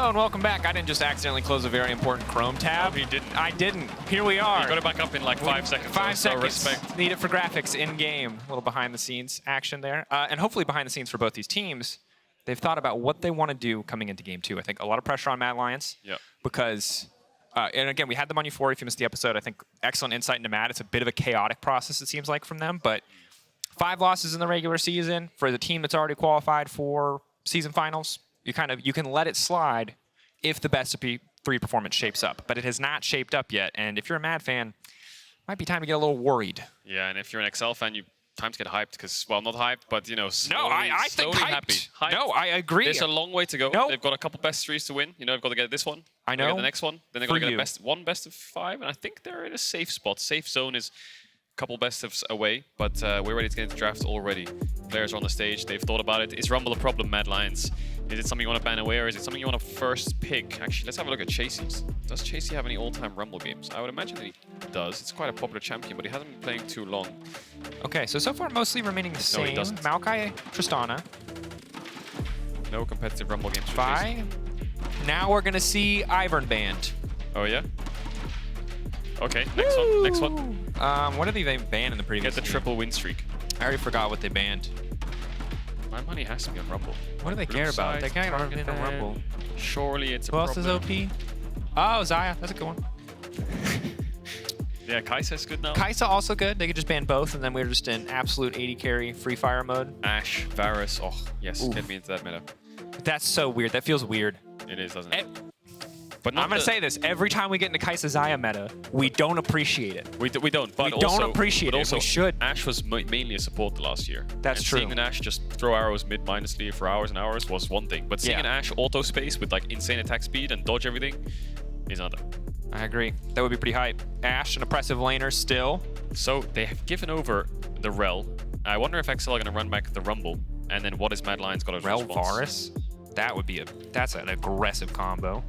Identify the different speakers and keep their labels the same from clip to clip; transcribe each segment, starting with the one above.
Speaker 1: Hello and welcome back. I didn't just accidentally close a very important Chrome tab.
Speaker 2: No, you didn't.
Speaker 1: I didn't. Here we are.
Speaker 2: You got it back up in like 5 seconds.
Speaker 1: 5 seconds.
Speaker 2: Respect.
Speaker 1: Need it for graphics in-game. A little behind-the-scenes action there. And hopefully behind-the-scenes for both these teams. They've thought about what they want to do coming into Game 2. I think a lot of pressure on Mad Lions.
Speaker 2: Yeah.
Speaker 1: Because, and again, we had them on Euphoria if you missed the episode. I think excellent insight into Mad. It's a bit of a chaotic process, it seems like, from them. But 5 losses in the regular season for the team that's already qualified for season finals. You can let it slide if the best of 3 performance shapes up. But it has not shaped up yet. And if you're a Mad fan, might be time to get a little worried.
Speaker 2: Yeah, and if you're an EXCEL fan, time to get hyped because, well, not hyped, but, you know, slowly,
Speaker 1: no, I think
Speaker 2: slowly
Speaker 1: hyped.
Speaker 2: happy. Hyped.
Speaker 1: No, I agree.
Speaker 2: There's a long way to go.
Speaker 1: Nope.
Speaker 2: They've got a couple best 3s to win. You know, they've got to get this one.
Speaker 1: I know.
Speaker 2: Get the next one. Then they've got to get one best of 5, and I think they're in a safe spot. Safe zone is a couple best ofs away, but we're ready to get into draft already. Players are on the stage. They've thought about it. Is Rumble a problem, Mad Lions? Is it something you want to ban away, or is it something you want to first pick? Actually, let's have a look at Chasy's. Does Chasy have any all-time Rumble games? I would imagine that he does. It's quite a popular champion, but he hasn't been playing too long.
Speaker 1: Okay, so far mostly remaining the same.
Speaker 2: No, he doesn't.
Speaker 1: Maokai, Tristana.
Speaker 2: No competitive Rumble games for
Speaker 1: Chasy. Now we're going to see Ivern banned.
Speaker 2: Oh, yeah? Okay, next one. Next one.
Speaker 1: What did they ban in the previous
Speaker 2: Get the
Speaker 1: game?
Speaker 2: triple win streak.
Speaker 1: I already forgot what they banned.
Speaker 2: My money has to be on Rumble.
Speaker 1: What do they care about? They can't run in a Rumble.
Speaker 2: Surely it's a
Speaker 1: Who
Speaker 2: problem.
Speaker 1: else is OP? Oh, Xayah. That's a good one.
Speaker 2: Yeah, Kai'Sa's good now.
Speaker 1: Kai'Sa also good. They could just ban both, and then we're just in absolute 80 carry free fire mode.
Speaker 2: Ashe, Varus. Oh, yes.
Speaker 1: Oof.
Speaker 2: Get me into that meta.
Speaker 1: That's so weird. That feels weird.
Speaker 2: It is, doesn't it? But
Speaker 1: I'm going to say this. Every time we get into Kai'Sa Xayah meta, we don't appreciate it.
Speaker 2: We don't. But
Speaker 1: we don't appreciate it.
Speaker 2: Also,
Speaker 1: we should.
Speaker 2: Ashe was mainly a support the last year.
Speaker 1: That's true.
Speaker 2: Seeing an Ashe just throw arrows mid-mindlessly for hours and hours was one thing. But seeing an Ashe auto space with like insane attack speed and dodge everything is another.
Speaker 1: I agree. That would be pretty hype. Ashe, an oppressive laner still.
Speaker 2: So they have given over the Rell. I wonder if EXCEL are going to run back the Rumble. And then what is Mad Lions got as
Speaker 1: Rell
Speaker 2: response?
Speaker 1: Varus? That would be that's an aggressive combo.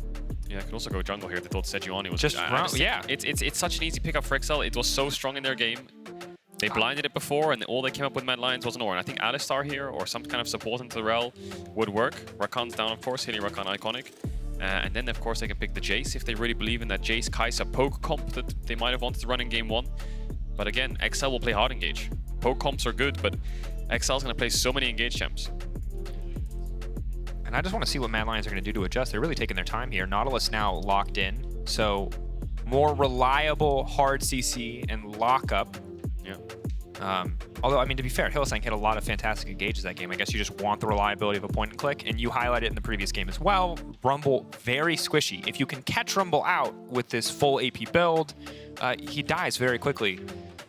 Speaker 2: Yeah, I could also go jungle here if they thought Sejuani was
Speaker 1: just run. Yeah,
Speaker 2: it's such an easy pickup for EXCEL. It was so strong in their game. They blinded it before, and all they came up with Mad Lions was an Aura. And I think Alistar here or some kind of support into the Rell would work. Rakan's down, of course. Hilly Rakan iconic. And then, of course, they can pick the Jace if they really believe in that Jace Kai'Sa poke comp that they might have wanted to run in game 1. But again, EXCEL will play hard engage. Poke comps are good, but EXCEL's going to play so many engage champs.
Speaker 1: And I just want to see what Mad Lions are going to do to adjust. They're really taking their time here. Nautilus now locked in, so more reliable hard CC and lockup.
Speaker 2: Yeah.
Speaker 1: Although, I mean, to be fair, Hylissang hit a lot of fantastic engages that game. I guess you just want the reliability of a point and click, and you highlight it in the previous game as well. Rumble, very squishy. If you can catch Rumble out with this full AP build, he dies very quickly.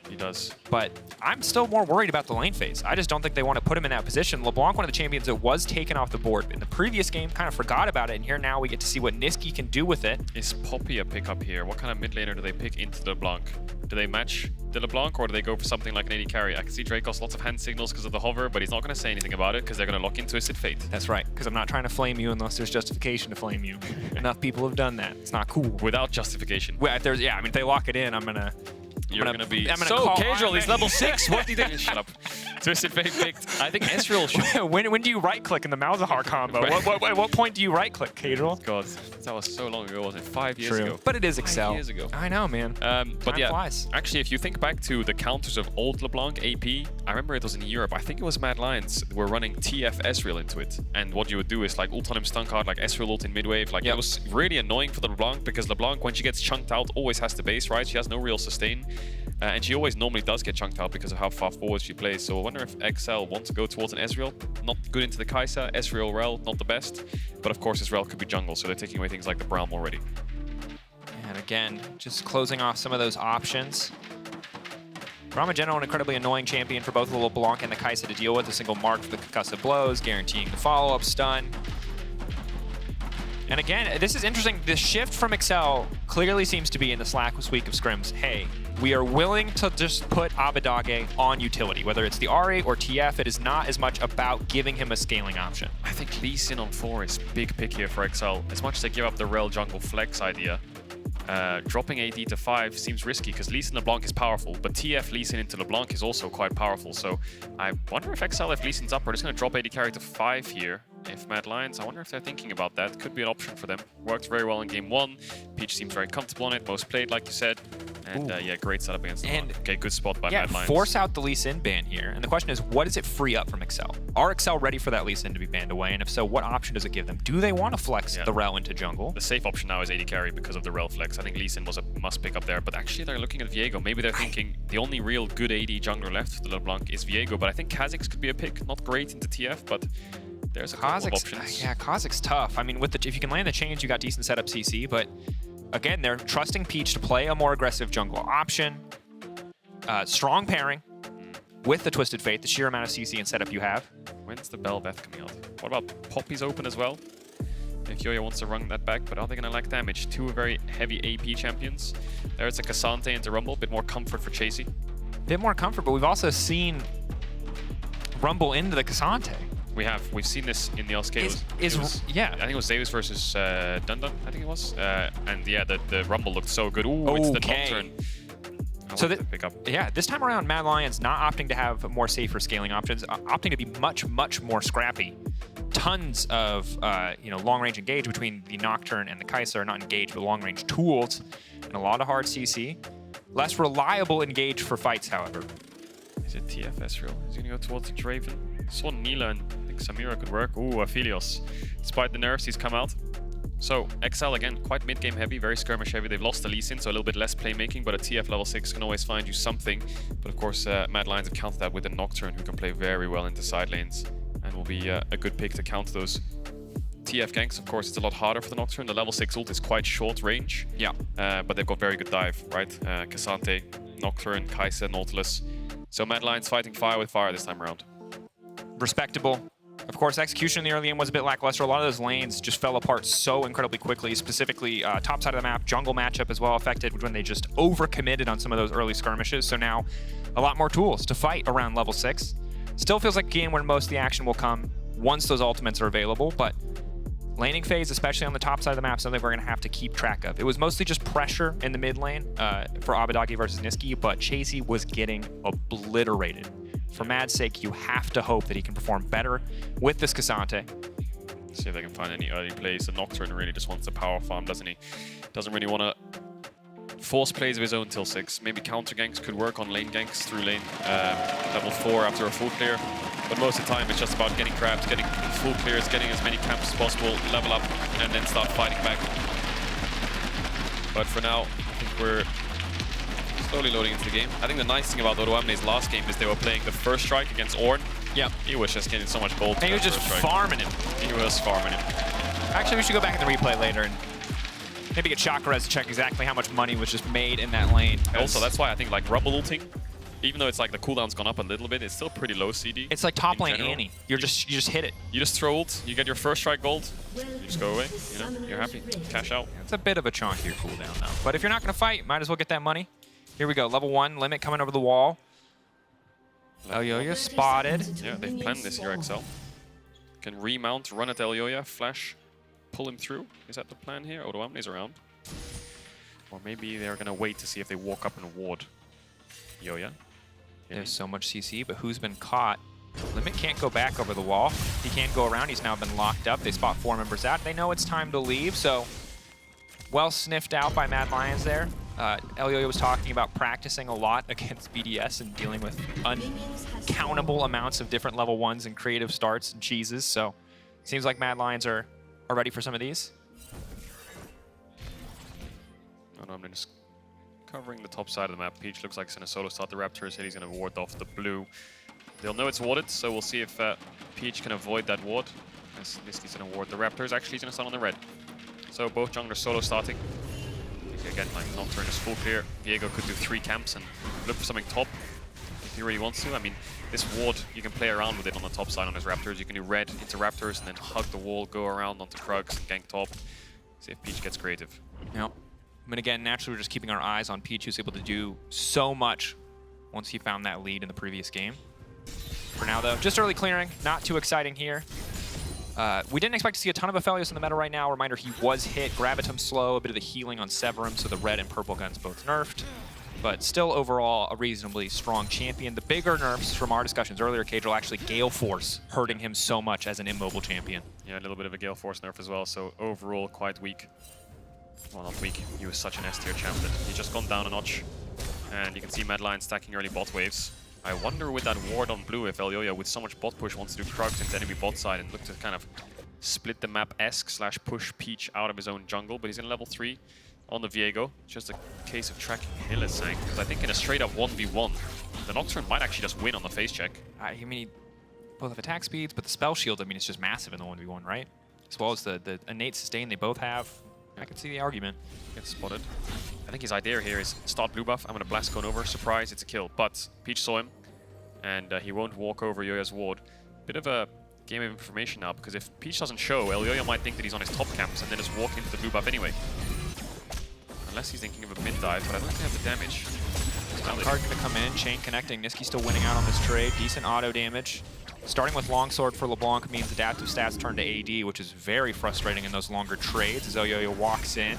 Speaker 2: He does.
Speaker 1: But I'm still more worried about the lane phase. I just don't think they want to put him in that position. LeBlanc, one of the champions that was taken off the board in the previous game, kind of forgot about it, and here now we get to see what Nisqy can do with it.
Speaker 2: Is Poppy a pickup here? What kind of mid laner do they pick into the LeBlanc? Do they match the LeBlanc, or do they go for something like an AD carry? I can see Drakos lots of hand signals because of the hover, but he's not going to say anything about it because they're going to lock in Twisted Fate.
Speaker 1: That's right, because I'm not trying to flame you unless there's justification to flame you. Enough people have done that. It's not cool.
Speaker 2: Without justification.
Speaker 1: Well, if there's, yeah, I mean, if they lock it in, I'm gonna
Speaker 2: be
Speaker 1: so
Speaker 2: Caedrel, he's level 6. What did he do? Shut up. Twisted Fate picked. I think Ezreal should.
Speaker 1: when do you right click in the Malzahar combo? At what point do you right click, Caedrel?
Speaker 2: God, that was so long ago, wasn't it? 5 years ago.
Speaker 1: But it is EXCEL.
Speaker 2: 5 years ago.
Speaker 1: I know, man.
Speaker 2: But yeah,
Speaker 1: flies.
Speaker 2: Actually, if you think back to the counters of old LeBlanc AP, I remember it was in Europe. I think it was Mad Lions were running TF Ezreal into it. And what you would do is like ult on him stun card, like Ezreal ult in midwave. Like it was really annoying for the LeBlanc because LeBlanc, when she gets chunked out, always has to base, right? She has no real sustain. And she always normally does get chunked out because of how far forward she plays. So I wonder if EXCEL wants to go towards an Ezreal. Not good into the Kai'Sa. Ezreal, Rell, not the best. But of course, his Rell could be jungle, so they're taking away things like the Braum already.
Speaker 1: And again, just closing off some of those options. Braum in general, an incredibly annoying champion for both the LeBlanc and the Kai'Sa to deal with. A single mark for the concussive blows, guaranteeing the follow-up stun. And again, this is interesting. The shift from EXCEL clearly seems to be in the Slack week of scrims. Hey, we are willing to just put Abbedagge on utility. Whether it's the R8 or TF, it is not as much about giving him a scaling option.
Speaker 2: I think Lee Sin on 4 is big pick here for EXCEL. As much as they give up the Rell jungle flex idea, dropping AD to 5 seems risky because Lee Sin LeBlanc is powerful, but TF Lee Sin into LeBlanc is also quite powerful. So I wonder if EXCEL, if Lee Sin's up, are just going to drop AD carry to 5 here. if Mad Lions, I wonder if they're thinking about that. Could be an option for them. Worked very well in game 1. Peach seems very comfortable on it. Most played, like you said. And yeah, great setup against the LeBlanc. Okay, good spot by Mad Lions.
Speaker 1: Force out the Lee Sin ban here. And the question is, what does it free up from EXCEL? Are EXCEL ready for that Lee Sin to be banned away? And if so, what option does it give them? Do they want to flex the Rell into jungle?
Speaker 2: The safe option now is AD carry because of the Rell flex. I think Lee Sin was a must pick up there. But actually, they're looking at Viego. Maybe they're thinking the only real good AD jungler left for the LeBlanc is Viego. But I think Kha'Zix could be a pick. Not great into TF, but there's a couple of options.
Speaker 1: Yeah, Kha'Zix tough. I mean, with if you can land the chains, you got decent setup CC. But again, they're trusting Peach to play a more aggressive jungle option. Strong pairing with the Twisted Fate, the sheer amount of CC and setup you have.
Speaker 2: When's the Bel'Veth coming out? What about Poppy's open as well? If Elyoya wants to run that back, but are they going to lack damage? Two very heavy AP champions. There's a Cassante into Rumble, a bit more comfort for Chasy.
Speaker 1: Bit more comfort, but we've also seen Rumble into the Cassante.
Speaker 2: We've seen this in the LCK.
Speaker 1: Yeah.
Speaker 2: I think it was Zeus versus Dundun, I think it was. And yeah, the Rumble looked so good. Ooh, it's the Nocturne.
Speaker 1: So this time around, Mad Lions not opting to have more safer scaling options, opting to be much more scrappy. Tons of long-range engage between the Nocturne and the Kai'Sa, are not engaged, but long-range tools, and a lot of hard CC. Less reliable engage for fights, however.
Speaker 2: Is it TFS Rell? He's gonna go towards the Draven. Saw Nila and I think Samira could work. Ooh, Aphelios. Despite the nerfs, he's come out. So, EXCEL again, quite mid-game heavy, very skirmish heavy. They've lost the Lee Sin, so a little bit less playmaking, but a TF level 6 can always find you something. But of course, Mad Lions have countered that with a Nocturne who can play very well into side lanes and will be a good pick to counter those TF ganks. Of course, it's a lot harder for the Nocturne. The level 6 ult is quite short range. Yeah. But they've got very good dive, right? Cassante, Nocturne, Kai'Sa, Nautilus. So Mad Lions fighting fire with fire this time around.
Speaker 1: Respectable. Of course, execution in the early game was a bit lackluster. A lot of those lanes just fell apart so incredibly quickly, specifically top side of the map, jungle matchup as well affected when they just overcommitted on some of those early skirmishes. So now a lot more tools to fight around level 6. Still feels like a game where most of the action will come once those ultimates are available, but laning phase, especially on the top side of the map, something we're going to have to keep track of. It was mostly just pressure in the mid lane for Abbedagge versus Nisqy, but Chasy was getting obliterated. For Mad's sake, you have to hope that he can perform better with this Cassante.
Speaker 2: See if they can find any early plays. The Nocturne really just wants a power farm, doesn't he? Doesn't really want to force plays of his own till 6. Maybe counter ganks could work on lane ganks through lane level 4 after a full clear. But most of the time, it's just about getting grabs, getting full clears, getting as many camps as possible, level up, and then start fighting back. But for now, I think we're slowly loading into the game. I think the nice thing about Odoamne's last game is they were playing the first strike against Ornn. Yeah. He was just getting so much gold.
Speaker 1: And he was just farming him.
Speaker 2: He was farming him.
Speaker 1: Actually, we should go back in the replay later and maybe get Chakrez to check exactly how much money was just made in that lane.
Speaker 2: Also, that's why I think like Rumble ulting, even though it's like the cooldown's gone up a little bit, it's still pretty low CD.
Speaker 1: It's like top lane Annie. You just hit it.
Speaker 2: You just throw ult, you get your first strike gold, you just go away, you know, you're happy, cash out.
Speaker 1: It's a bit of a chunkier cooldown though. But if you're not gonna fight, might as well get that money. Here we go, level 1, limit coming over the wall. Elyoya spotted.
Speaker 2: Yeah, they've planned this here, EXCEL. Can remount, run at Elyoya, flash, pull him through. Is that the plan here? Odoamne's around. Or maybe they're gonna wait to see if they walk up and ward Elyoya.
Speaker 1: There's so much CC, but who's been caught? Limit can't go back over the wall. He can't go around, he's now been locked up. They spot 4 members out. They know it's time to leave, so well sniffed out by Mad Lions there. Elyoya was talking about practicing a lot against BDS and dealing with uncountable amounts of different level 1s and creative starts and cheeses, so seems like Mad Lions are ready for some of these.
Speaker 2: I'm just covering the top side of the map. Peach looks like he's going to solo start the Raptors, and he's going to ward off the blue. They'll know it's warded, so we'll see if Peach can avoid that ward. As Nisqy's going to ward the Raptors. Actually, he's going to start on the red. So both junglers solo starting. Again, like Nocturne is full clear. Viego could do 3 camps and look for something top if he really wants to. I mean, this ward, you can play around with it on the top side on his Raptors. You can do red into Raptors and then hug the wall, go around onto Krugs and gank top. See if Peach gets creative.
Speaker 1: Yep. I mean, again, naturally, we're just keeping our eyes on Peach, who's able to do so much once he found that lead in the previous game. For now, though, just early clearing. Not too exciting here. We didn't expect to see a ton of Aphelios in the meta right now. Reminder, he was hit. Gravitum slow, a bit of the healing on Severum, so the red and purple guns both nerfed. but still overall a reasonably strong champion. The bigger nerfs from our discussions earlier, Caedrel actually Gale Force hurting him so much as an immobile champion.
Speaker 2: Yeah, a little bit of a Gale Force nerf as well, so overall quite weak. Well, not weak. He was such an S-tier champion. He's just gone down a notch. And you can see Mad Lion stacking early bot waves. I wonder with that ward on blue if Elyoya with so much bot push wants to do Krugs into enemy bot side and look to kind of split the map-esque / push Peach out of his own jungle, but he's in level 3 on the Viego. It's just a case of tracking Hylissang, because I think in a straight-up 1v1, the Nocturne might actually just win on the face check.
Speaker 1: I mean, both have attack speeds, but the spell shield, I mean, it's just massive in the 1v1, right? As well as the innate sustain they both have. I can see the argument.
Speaker 2: Gets spotted. I think his idea here is start blue buff, I'm going to blast cone over, surprise, it's a kill. But Peach saw him, and he won't walk over Yoya's ward. Bit of a game of information now, because if Peach doesn't show, Elyoya might think that he's on his top camps and then just walk into the blue buff anyway. Unless he's thinking of a mid dive, but I don't think they have the damage.
Speaker 1: Card going to come in, chain connecting. Nisqy still winning out on this trade. Decent auto damage. Starting with Longsword for LeBlanc means adaptive stats turn to AD, which is very frustrating in those longer trades as Elyoya walks in.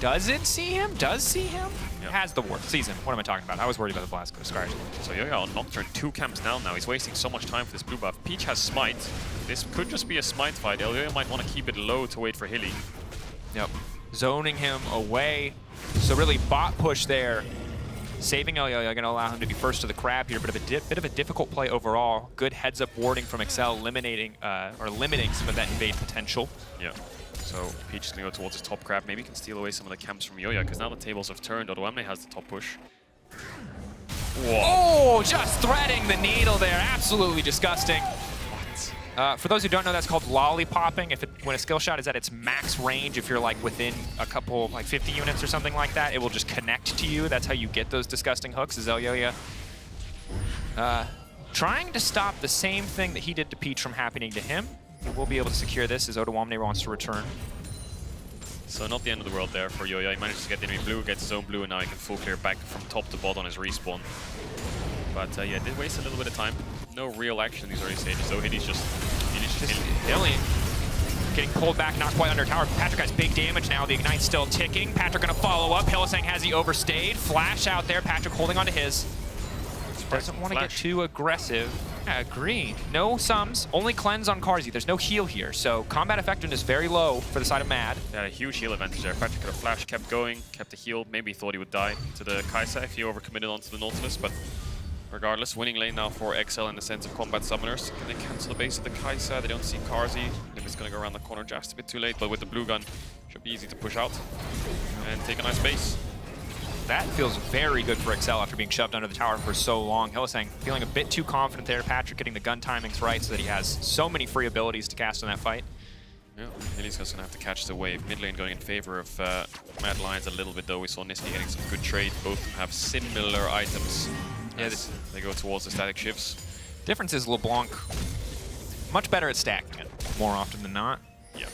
Speaker 1: Doesn't see him? Does see him? Yep. Has the ward. Sees him. What am I talking about? I was worried about the blast scars.
Speaker 2: So Yoya on Nocturne 2 camps down now. He's wasting so much time for this blue buff. Peach has smite. This could just be a smite fight. Elyoya might want to keep it low to wait for Hilly.
Speaker 1: Yep. Zoning him away. So really bot push there. Saving Elyoya, going to allow him to be first to the crab here. Bit of a difficult play overall. Good heads-up warding from EXCEL, limiting some of that invade potential.
Speaker 2: Yeah. So Peach is going to go towards his top crab. Maybe he can steal away some of the camps from Yoya, because now the tables have turned. Odoamne has the top push. Whoa.
Speaker 1: Oh, just threading the needle there. Absolutely disgusting. For those who don't know, that's called lollipopping. When a skill shot is at its max range, if you're like within a couple, like 50 units or something like that, it will just connect to you. That's how you get those disgusting hooks, is Elyoya trying to stop the same thing that he did to Peach from happening to him. He will be able to secure this as Odoamne wants to return.
Speaker 2: So not the end of the world there for Yoya. He managed to get the enemy blue, gets his own blue, and now he can full clear back from top to bot on his respawn. But yeah, did waste a little bit of time. No real action in these early stages, though. Hilly's just
Speaker 1: Hilly getting pulled back, not quite under tower. Patrik has big damage now. The Ignite's still ticking. Patrik gonna follow up. Hylissang has he overstayed. Flash out there. Patrik holding on to his. Doesn't want to get too aggressive. I agree. No sums, only cleanse on Carzzy. There's no heal here, so combat effectiveness very low for the side of Mad.
Speaker 2: Yeah, a huge heal advantage there. Patrik could have flash, kept going, kept the heal. Maybe he thought he would die to the Kai'Sa if he overcommitted onto the Nautilus, but regardless, winning lane now for EXCEL in the sense of combat summoners. Can they cancel the base of the Kai'Sa? They don't see Carzzy. It's going to go around the corner just a bit too late, but with the blue gun, should be easy to push out and take a nice base.
Speaker 1: That feels very good for EXCEL after being shoved under the tower for so long. Hylissang feeling a bit too confident there. Patrik getting the gun timings right so that he has so many free abilities to cast in that fight.
Speaker 2: Yeah, Hilly's just going to have to catch the wave. Mid lane going in favor of Mad Lions a little bit, though. We saw Nisqy getting some good trade. Both have similar items. Yeah, they go towards the static shifts.
Speaker 1: Difference is LeBlanc much better at stacking it more often than not.
Speaker 2: Yeah.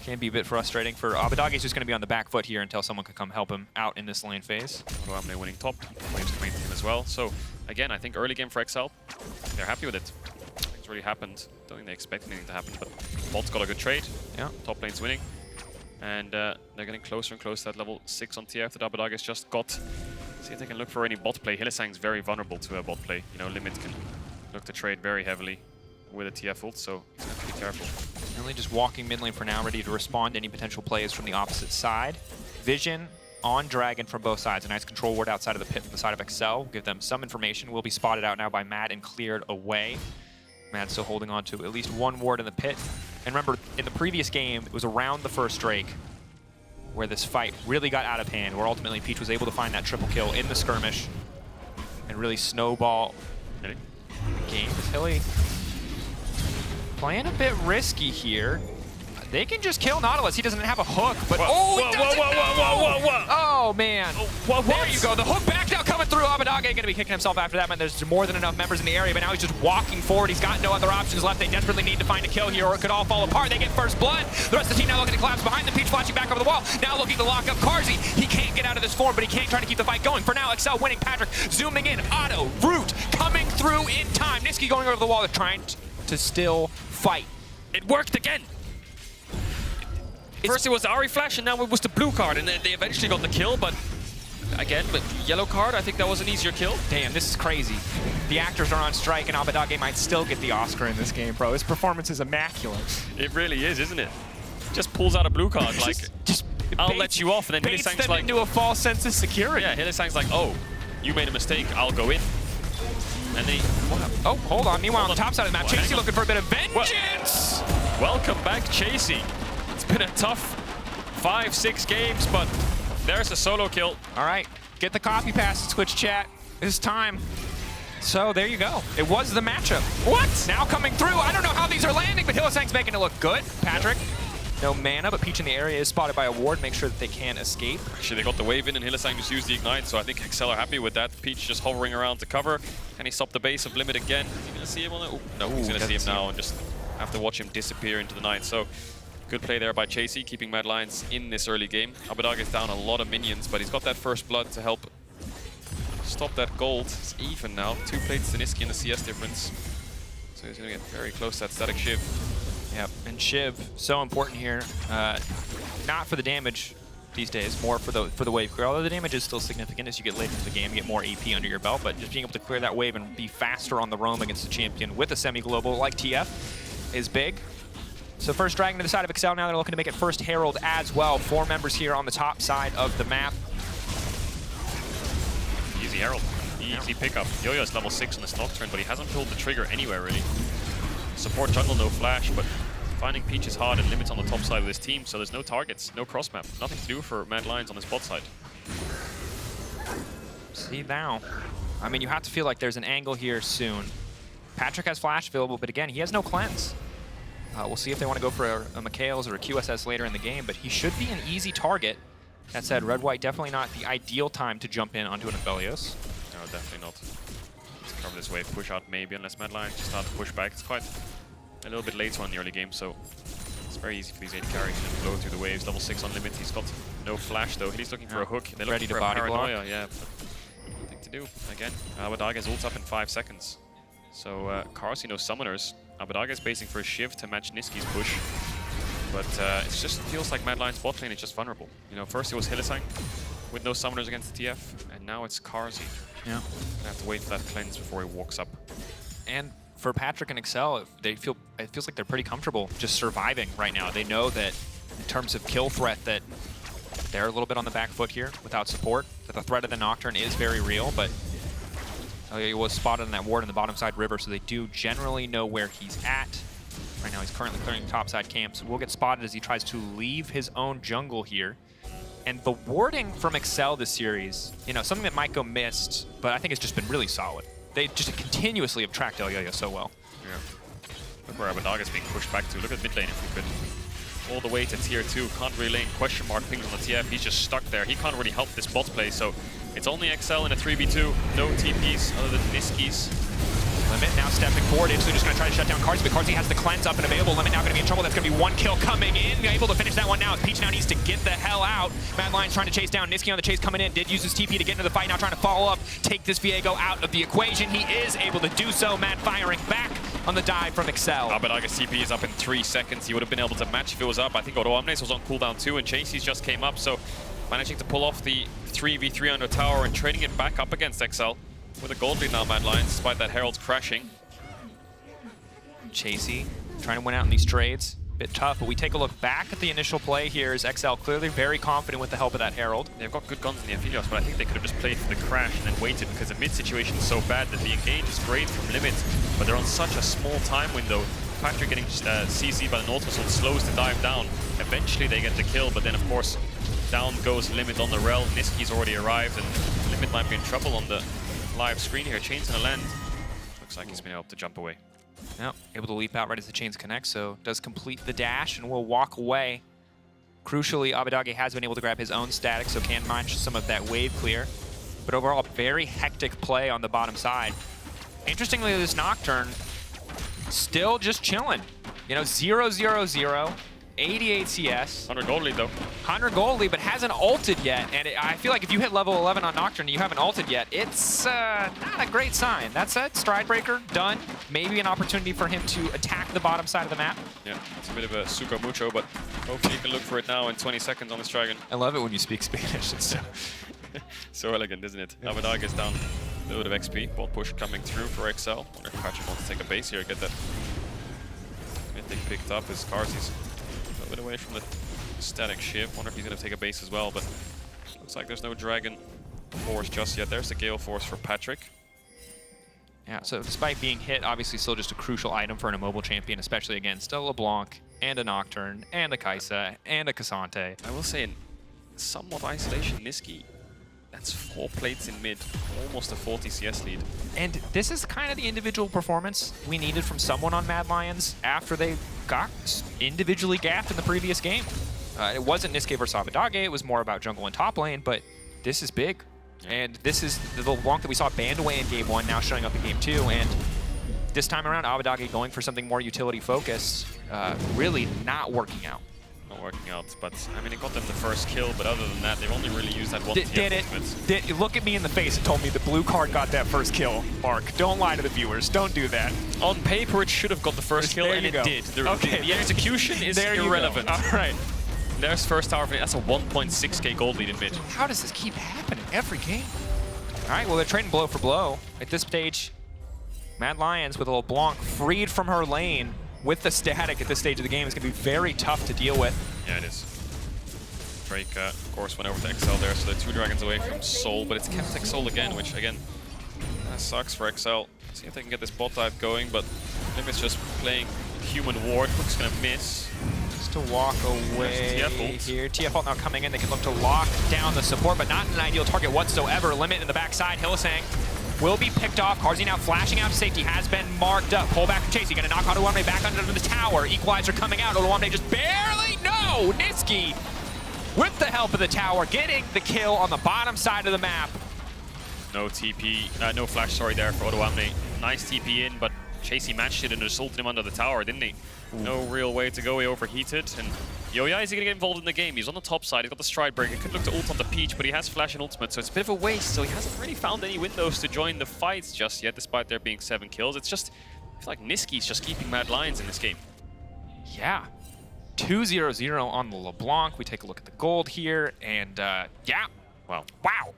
Speaker 1: Can be a bit frustrating for Abbedagge. He's just going to be on the back foot here until someone can come help him out in this lane phase.
Speaker 2: Odoamne winning top. Waves coming to him as well. So, again, I think early game for EXCEL, they're happy with it. Nothing's really happened. Don't think they expect anything to happen, but bot's got a good trade.
Speaker 1: Yeah.
Speaker 2: Top lane's winning. And they're getting closer and closer to that level 6 on TF that Abbedagge has just got. See if they can look for any bot play. Hylissang's very vulnerable to a bot play. You know, Limit can look to trade very heavily with a TF ult, so he's going to be careful.
Speaker 1: Really just walking mid lane for now, ready to respond to any potential plays from the opposite side. Vision on Dragon from both sides. A nice control ward outside of the pit from the side of EXCEL. Give them some information. Will be spotted out now by Mad and cleared away. Mad still holding on to at least one ward in the pit. And remember, in the previous game, it was around the first Drake where this fight really got out of hand, where ultimately Peach was able to find that triple kill in the skirmish and really snowball the game. Hilly playing a bit risky here. They can just kill Nautilus. He doesn't have a hook, but oh man! There you go. The hook back now coming through. Abbedagge going to be kicking himself after that. Man, there's more than enough members in the area, but now he's just walking forward. He's got no other options left. They desperately need to find a kill here, or it could all fall apart. They get first blood. The rest of the team now looking to collapse behind them. Peach flashing back over the wall. Now looking to lock up Carzzy. He can't get out of this form, but he can try to keep the fight going. For now, EXCEL winning. Patrik zooming in. Otto, Root coming through in time. Nisqy going over the wall. They're trying to still fight.
Speaker 2: It worked again. First it was the Ahri flash, and now it was the blue card, and they eventually got the kill, but again, but yellow card, I think that was an easier kill.
Speaker 1: Damn, this is crazy. The actors are on strike, and Abbedagge might still get the Oscar in this game, bro. His performance is immaculate.
Speaker 2: It really is, isn't it? Just pulls out a blue card, like,
Speaker 1: just
Speaker 2: I'll let you off, and then
Speaker 1: baits
Speaker 2: Hylissang's
Speaker 1: them
Speaker 2: like...
Speaker 1: into a false sense of security.
Speaker 2: Yeah, Hylissang's like, oh, you made a mistake, I'll go in. And then he...
Speaker 1: Oh, hold on. Meanwhile, on the top side of the map,
Speaker 2: Well,
Speaker 1: Chasy looking for a bit of vengeance.
Speaker 2: Welcome back, Chasy. It's been a tough 5-6 games, but there's a solo kill.
Speaker 1: All right, get the copy pass, Twitch chat. It's time. So there you go. It was the matchup. What? Now coming through. I don't know how these are landing, but Hylissang's making it look good. Patrik, no mana, but Peach in the area is spotted by a ward. Make sure that they can escape.
Speaker 2: Actually, they got the wave in, and Hylissang just used the ignite, so I think EXCEL are happy with that. Peach just hovering around to cover. Can he stop the base of Limit again? Is he going to see him on it? No, he's going to see him now and just have to watch him disappear into the night. So good play there by Chasy, keeping Mad Lions in this early game. Abbedagge is down a lot of minions, but he's got that first blood to help stop that gold. It's even now. 2 plates to Nisqy in the CS difference. So he's going to get very close to that static Shiv.
Speaker 1: Yep, and Shiv, so important here. Not for the damage these days, more for the wave clear. Although the damage is still significant as you get later into the game, you get more AP under your belt, but just being able to clear that wave and be faster on the roam against a champion with a semi-global like TF is big. So first Dragon to the side of EXCEL. Now they're looking to make it first Herald as well. 4 members here on the top side of the map.
Speaker 2: Easy Herald. Easy pickup. Elyoya's level 6 on this Nocturne, but he hasn't pulled the trigger anywhere, really. Support jungle, no flash, but finding Peach is hard and limits on the top side of this team, so there's no targets, no cross map. Nothing to do for Mad Lions on this bot side.
Speaker 1: See now. I mean, you have to feel like there's an angle here soon. Patrik has flash available, but again, he has no cleanse. We'll see if they want to go for a Mikhail's or a QSS later in the game, but he should be an easy target. That said, red-white definitely not the ideal time to jump in onto an Aphelios.
Speaker 2: No, definitely not. Let's cover this wave, push out maybe, unless Mad Lions just start to push back. It's quite a little bit later on in the early game, so it's very easy for these 8 carries to blow through the waves. Level 6 on limit. He's got no flash though. He's looking for a hook. They're
Speaker 1: ready
Speaker 2: looking
Speaker 1: to
Speaker 2: for a
Speaker 1: body block.
Speaker 2: paranoia. Yeah, but nothing to do. Again, Abbedagge's ult's up in 5 seconds. So Carzzy, no summoners. Abbedagge is basing for a Shiv to match Nisqy's push. But it just feels like Mad Lions bot lane is just vulnerable. You know, first it was Hylissang with no summoners against the TF, and now it's Carzzy.
Speaker 1: Yeah.
Speaker 2: Gonna have to wait for that cleanse before he walks up.
Speaker 1: And for Patrik and EXCEL, it feels like they're pretty comfortable just surviving right now. They know that in terms of kill threat that they're a little bit on the back foot here without support, that the threat of the Nocturne is very real, but he was spotted in that ward in the bottom side river, so they do generally know where he's at. Right now he's currently clearing topside camps. Will get spotted as he tries to leave his own jungle here. And the warding from EXCEL this series, you know, something that might go missed, but I think it's just been really solid. They just continuously have tracked Elyoya so well.
Speaker 2: Yeah. Look where Abbedagge is being pushed back to. Look at mid lane if we could. All the way to tier 2. Can't really lane. Question mark pings on the TF. He's just stuck there. He can't really help this bot play, so it's only EXCEL in a 3v2. No TPs other than Nisqy's.
Speaker 1: Limit now stepping forward, so just going to try to shut down Carzzy, but Carzzy has the cleanse up and available. Limit now going to be in trouble. That's going to be 1 kill coming in. Able to finish that one now. Peach now needs to get the hell out. Mad Lions trying to chase down. Nisqy on the chase coming in. Did use his TP to get into the fight. Now trying to follow up, take this Viego out of the equation. He is able to do so. Mad firing back on the dive from EXCEL.
Speaker 2: Abbedagge's TP is up in 3 seconds. He would have been able to match if it was up. I think Odoamne was on cooldown too, and Chasy's just came up, so managing to pull off the 3v3 under tower and trading it back up against EXCEL with a gold lead now, Mad Lions, despite that Herald's crashing.
Speaker 1: Chasy trying to win out in these trades. Bit tough, but we take a look back at the initial play here as EXCEL clearly very confident with the help of that Herald.
Speaker 2: They've got good guns in the Aphelios, but I think they could have just played for the crash and then waited, because the mid situation is so bad that the engage is great from limit, but they're on such a small time window. Patrik getting CC'd by the Nautilus slows the dive down. Eventually they get the kill, but then of course down goes Limit on the Rell. Nisqy's already arrived, and Limit might be in trouble on the live screen here. Chain's gonna land. Looks like he's been able to jump away.
Speaker 1: Yep, able to leap out right as the chains connect, so does complete the dash and will walk away. Crucially, Abbedagge has been able to grab his own static, so can match some of that wave clear. But overall, very hectic play on the bottom side. Interestingly, this Nocturne still just chilling. You know, 0-0-0, 88 CS.
Speaker 2: 100 gold lead though.
Speaker 1: 100 gold lead, but hasn't ulted yet. And I feel like if you hit level 11 on Nocturne and you haven't ulted yet, it's not a great sign. That said, Stride Breaker done. Maybe an opportunity for him to attack the bottom side of the map.
Speaker 2: Yeah, it's a bit of a suco mucho, but hopefully you can look for it now in 20 seconds on this dragon.
Speaker 1: I love it when you speak Spanish. It's
Speaker 2: So elegant, isn't it? Abbedagge is down a little bit of XP. Ball push coming through for EXCEL. Wonder if Patrik wants to take a base here, get that mythic picked up as Carzzy's a little bit away from the static ship. Wonder if he's going to take a base as well, but looks like there's no Dragon Force just yet. There's the Gale Force for Patrik.
Speaker 1: Yeah, so despite being hit, obviously still just a crucial item for an immobile champion, especially against a LeBlanc and a Nocturne and a Kai'Sa and a Cassante.
Speaker 2: I will say in somewhat isolation, Nisqy, that's 4 plates in mid, almost a 40 CS lead.
Speaker 1: And this is kind of the individual performance we needed from someone on Mad Lions after they got individually gapped in the previous game. It wasn't Nisqy versus Abbedagge, it was more about jungle and top lane, but this is big. And this is the LeBlanc that we saw banned away in Game 1, now showing up in Game 2. And this time around, Abbedagge going for something more utility-focused, really not working out.
Speaker 2: Not working out, but I mean, it got them the first kill, but other than that, they've only really used that one
Speaker 1: Did it? Look at me in the face and told me the blue card got that first kill, Mark. Don't lie to the viewers. Don't do that.
Speaker 2: On paper, it should have got the first kill, and it did. The execution is irrelevant.
Speaker 1: All right.
Speaker 2: There's first tower for me. That's a 1.6k gold lead in mid.
Speaker 1: How does this keep happening every game? All right, well, they're trading blow for blow. At this stage, Mad Lions with a LeBlanc freed from her lane with the static at this stage of the game is going to be very tough to deal with.
Speaker 2: Yeah, it is. Drake, of course, went over to EXCEL there, so they're 2 dragons away from Soul, but it's kept Soul again, which, again, sucks for EXCEL. See if they can get this bot dive going, but Limit's just playing human ward. Hook's going to miss.
Speaker 1: To walk away here. TF ult now coming in. They can look to lock down the support, but not an ideal target whatsoever. Limit in the backside. Hylissang will be picked off. Carzzy now flashing out to safety. Has been marked up. Pull back from Chasy. Going to knock Odoamne back under the tower. Equalizer coming out. Odoamne just barely. No! Nisqy with the help of the tower getting the kill on the bottom side of the map.
Speaker 2: No TP. No flash, sorry, there for Odoamne. Nice TP in, but Chasy matched it and assaulted him under the tower, didn't he? No real way to go. He overheated, and Elyoya is going to get involved in the game. He's on the top side. He's got the stride break. He could look to ult on the Peach, but he has flash and ultimate, so it's a bit of a waste. So he hasn't really found any windows to join the fights just yet, despite there being 7 kills. It's just, I feel like Nisqy's just keeping Mad Lions in this game.
Speaker 1: Yeah. 2-0-0 on the LeBlanc. We take a look at the gold here, and yeah.
Speaker 2: Wow.
Speaker 1: Wow.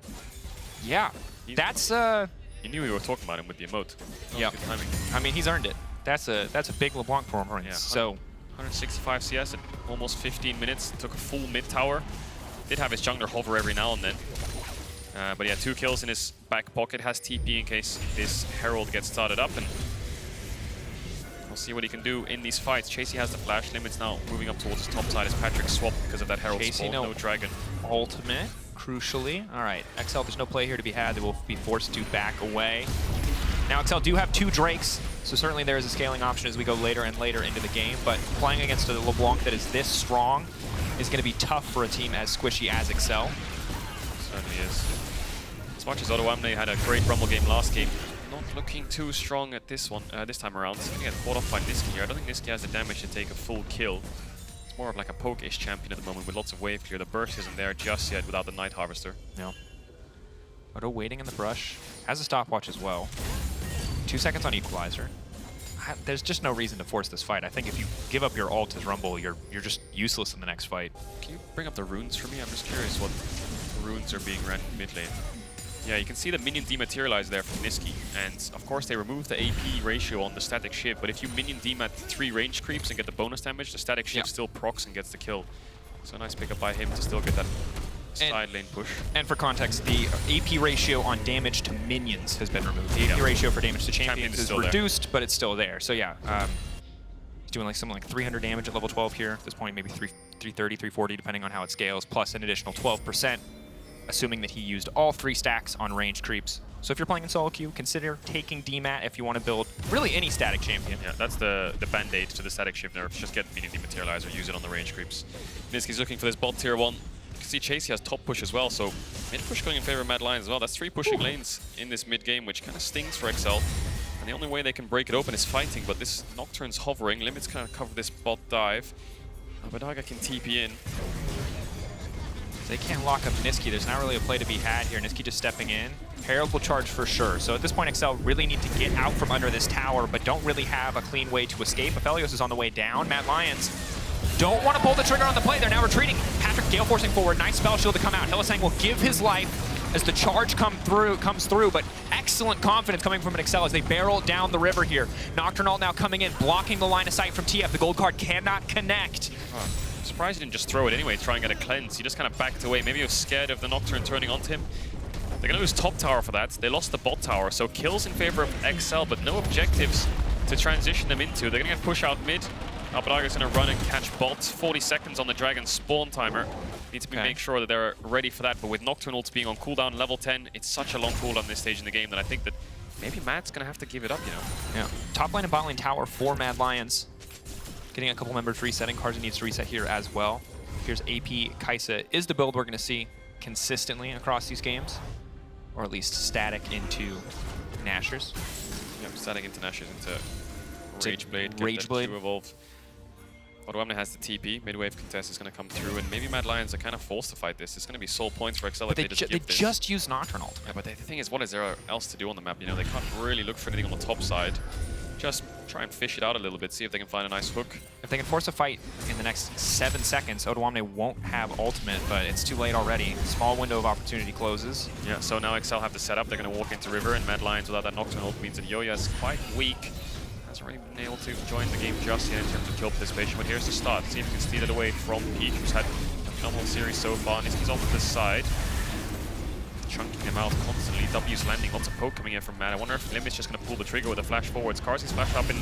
Speaker 1: Yeah. That's
Speaker 2: You knew we were talking about him with the emote.
Speaker 1: Yeah.
Speaker 2: Good timing.
Speaker 1: I mean, he's earned it. That's a big LeBlanc performance.
Speaker 2: Yeah,
Speaker 1: so
Speaker 2: 165 CS in almost 15 minutes. Took a full mid tower. Did have his jungler hover every now and then. But yeah, 2 kills in his back pocket. Has TP in case this Herald gets started up. And we'll see what he can do in these fights. Chasy has the flash. Limit's now moving up towards his top side as Patrik swapped because of that Herald
Speaker 1: Chasy,
Speaker 2: spawn. No dragon.
Speaker 1: Ultimate, crucially. All right, EXCEL, there's no play here to be had. They will be forced to back away. Now, EXCEL do have 2 Drakes, so certainly there is a scaling option as we go later and later into the game, but playing against a LeBlanc that is this strong is going to be tough for a team as squishy as EXCEL.
Speaker 2: Certainly is. As much as Odoamne had a great Rumble game last game, not looking too strong at this one, this time around. He's going to get fought off by Nisqy here. I don't think Nisqy has the damage to take a full kill. It's more of like a poke-ish champion at the moment with lots of wave clear. The burst isn't there just yet without the Night Harvester.
Speaker 1: No. Odo waiting in the brush. Has a stopwatch as well. 2 seconds on Equalizer. There's just no reason to force this fight. I think if you give up your ult as Rumble, you're just useless in the next fight.
Speaker 2: Can you bring up the runes for me? I'm just curious what runes are being ran mid lane. Yeah, you can see the minion dematerialize there from Nisqy, and of course they removed the AP ratio on the static ship, but if you minion demat 3 range creeps and get the bonus damage, the static ship still procs and gets the kill. So nice pickup by him to still get that side lane push. And
Speaker 1: for context, the AP ratio on damage to minions has been removed. The AP ratio for damage to champions is reduced, but it's still there. So yeah, he's doing like something like 300 damage at level 12 here. At this point, maybe 330, 340, depending on how it scales, plus an additional 12%. Assuming that he used all 3 stacks on range creeps. So if you're playing in solo queue, consider taking DMAT if you want to build really any static champion.
Speaker 2: Yeah, that's the band-aid to the static ship nerfs. Just get minion dematerializer, use it on the range creeps. Nisqy's looking for this bot tier 1. You can see Chasy has top push as well, so mid push going in favor of Mad Lions as well. That's 3 pushing lanes in this mid game, which kind of stings for EXCEL. And the only way they can break it open is fighting, but this Nocturne's hovering. Limit's kind of cover this bot dive. Abbedagge can TP in.
Speaker 1: They can't lock up Nisqy. There's not really a play to be had here. Nisqy just stepping in. Herald will charge for sure. So at this point, EXCEL really need to get out from under this tower, but don't really have a clean way to escape. Aphelios is on the way down. Mad Lions don't want to pull the trigger on the play. They're now retreating. Patrik gale forcing forward. Nice spell shield to come out. Hylissang will give his life as the charge comes through, but excellent confidence coming from an EXCEL as they barrel down the river here. Nocturne ult now coming in, blocking the line of sight from TF. The gold card cannot connect.
Speaker 2: Oh, I'm surprised he didn't just throw it anyway, try and get a cleanse. He just kind of backed away. Maybe he was scared of the Nocturne turning onto him. They're going to lose top tower for that. They lost the bot tower, so kills in favor of EXCEL, but no objectives to transition them into. They're going to get push out mid. Abbedagge is going to run and catch bots. 40 seconds on the Dragon spawn timer. Need to make sure that they're ready for that. But with Nocturne ults being on cooldown, level 10, it's such a long cooldown this stage in the game that I think that maybe Mad's going to have to give it up, you know?
Speaker 1: Yeah. Top lane and bot lane tower for Mad Lions. Getting a couple members resetting. Carzzy needs to reset here as well. Here's AP Kai'Sa is the build we're going to see consistently across these games. Or at least static into Nashers.
Speaker 2: Yep, static into Nashers into Rageblade.
Speaker 1: Rageblade.
Speaker 2: To evolve. Odoamne has the TP. Mid-wave contest is going to come through, and maybe Mad Lions are kind of forced to fight this. It's going to be soul points for EXCEL if they just give this.
Speaker 1: They just use Nocturne ult.
Speaker 2: Yeah, but the thing is, what is there else to do on the map? You know, they can't really look for anything on the top side. Just try and fish it out a little bit, see if they can find a nice hook.
Speaker 1: If they can force a fight in the next 7 seconds, Odoamne won't have ultimate, but it's too late already. Small window of opportunity closes.
Speaker 2: Yeah, so now EXCEL have the setup. They're going to walk into river, and Mad Lions without that Nocturne ult means that Elyoya is quite weak. Hasn't really been able to join the game just yet in terms of kill participation, but here's the start. See if he can steal it away from Peach, who's had a phenomenal series so far. Nisqy's off to the side, chunking him out constantly. W's landing, lots of poke coming in from Mad. I wonder if Limit's just going to pull the trigger with a flash forwards. Carzzy's flashed up in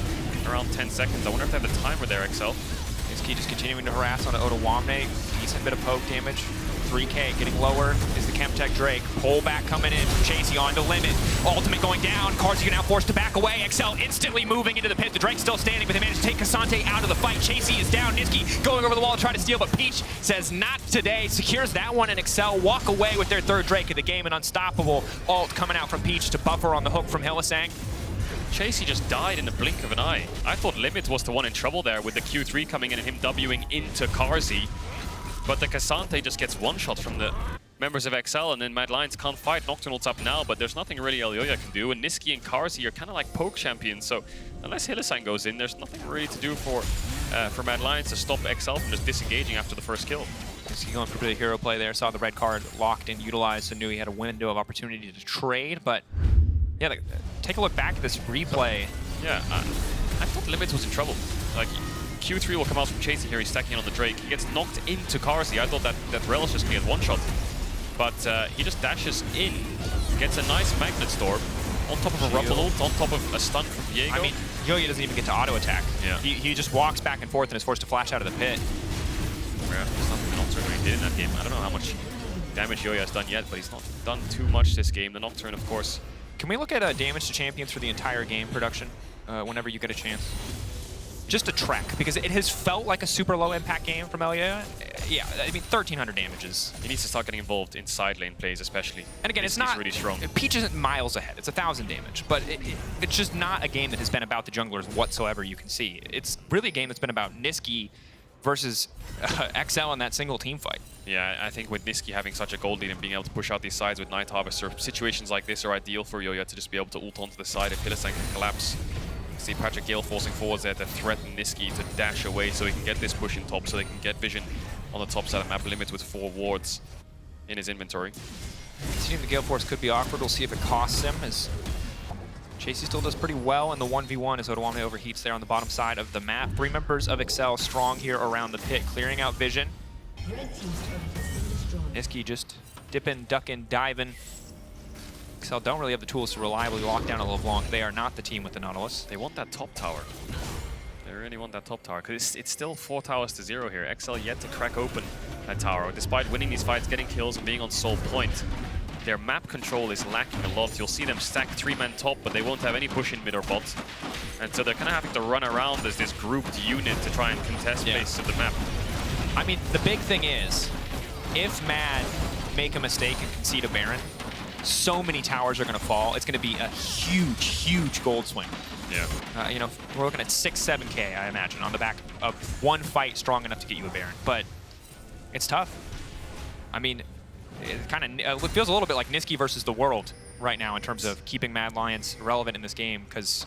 Speaker 2: around 10 seconds. I wonder if they have the timer there, EXCEL.
Speaker 1: Nisqy just continuing to harass on Odoamne. Decent bit of poke damage. 3K getting lower is the Chemtech Drake. Pull back coming in. Chasy on to Limit. Ultimate going down. Carzzy now forced to back away. EXCEL instantly moving into the pit. The Drake's still standing, but they managed to take Cassante out of the fight. Chasy is down. Nisqy going over the wall to try to steal, but Peach says not today. Secures that one, and EXCEL walk away with their third Drake of the game. An unstoppable ult coming out from Peach to buffer on the hook from Hylissang.
Speaker 2: Chasy just died in the blink of an eye. I thought Limit was the one in trouble there with the Q3 coming in and him Wing into Carzzy. But the Cassante just gets one-shot from the members of EXCEL, and then Mad Lions can't fight. Nocturne ult's up now, but there's nothing really Elyoya can do. And Nisqy and Carzzy are kind of like poke champions, so unless Hylissang goes in, there's nothing really to do for Mad Lions to stop EXCEL from just disengaging after the first kill.
Speaker 1: Nisqy going for a bit of hero play there, saw the red card locked and utilized, so knew he had a window of opportunity to trade, but yeah, take a look back at this replay.
Speaker 2: Yeah, I thought Limit was in trouble. Like, Q3 will come out from Chasy here, he's stacking on the Drake. He gets knocked into Carzzy. I thought that Rell was just going to get one shot. But he just dashes in, gets a nice Magnet Storm, on top of a Rumble ult, on top of a stun from Viego.
Speaker 1: I mean, Elyoya doesn't even get to auto attack.
Speaker 2: Yeah.
Speaker 1: He just walks back and forth and is forced to flash out of the pit.
Speaker 2: Yeah, there's nothing the Nocturne really did in that game. I don't know how much damage Elyoya has done yet, but he's not done too much this game. The Nocturne, of course.
Speaker 1: Can we look at damage to champions for the entire game production whenever you get a chance? Just a track, because it has felt like a super low impact game from Elyoya. Yeah, I mean, 1,300 damages.
Speaker 2: He needs to start getting involved in side lane plays, especially.
Speaker 1: And again, it's not
Speaker 2: really strong.
Speaker 1: Peach isn't miles ahead. It's 1,000 damage, but it's just not a game that has been about the junglers whatsoever. You can see it's really a game that's been about Nisqy versus EXCEL in that single team fight.
Speaker 2: Yeah, I think with Nisqy having such a gold lead and being able to push out these sides with Night Harvester, situations like this are ideal for Elyoya to just be able to ult onto the side if Hylissang can collapse. See Patrik Gale forcing forwards there to threaten Nisqy to dash away so he can get this push in top, so they can get vision on the top side of map. Limit with 4 wards in his inventory.
Speaker 1: Seeing the Gale Force could be awkward. We'll see if it costs him, as Chasy still does pretty well in the 1v1 as Odoamne overheats there on the bottom side of the map. 3 members of EXCEL strong here around the pit, clearing out vision. Nisqy just dipping, ducking, diving. EXCEL don't really have the tools to reliably lock down a LeBlanc. They are not the team with the Nautilus.
Speaker 2: They want that top tower. They really want that top tower, because it's still 4 towers to 0 here. EXCEL yet to crack open that tower. Despite winning these fights, getting kills, and being on soul point, their map control is lacking a lot. You'll see them stack 3-man top, but they won't have any push in mid or bot. And so they're kind of having to run around as this grouped unit to try and contest places of the map.
Speaker 1: I mean, the big thing is, if Mad make a mistake and concede a Baron, so many towers are going to fall. It's going to be a huge, huge gold swing.
Speaker 2: Yeah.
Speaker 1: You know, we're looking at 6-7K, I imagine, on the back of one fight strong enough to get you a Baron. But it's tough. I mean, it kind of feels a little bit like Nisqy versus the world right now in terms of keeping Mad Lions relevant in this game, because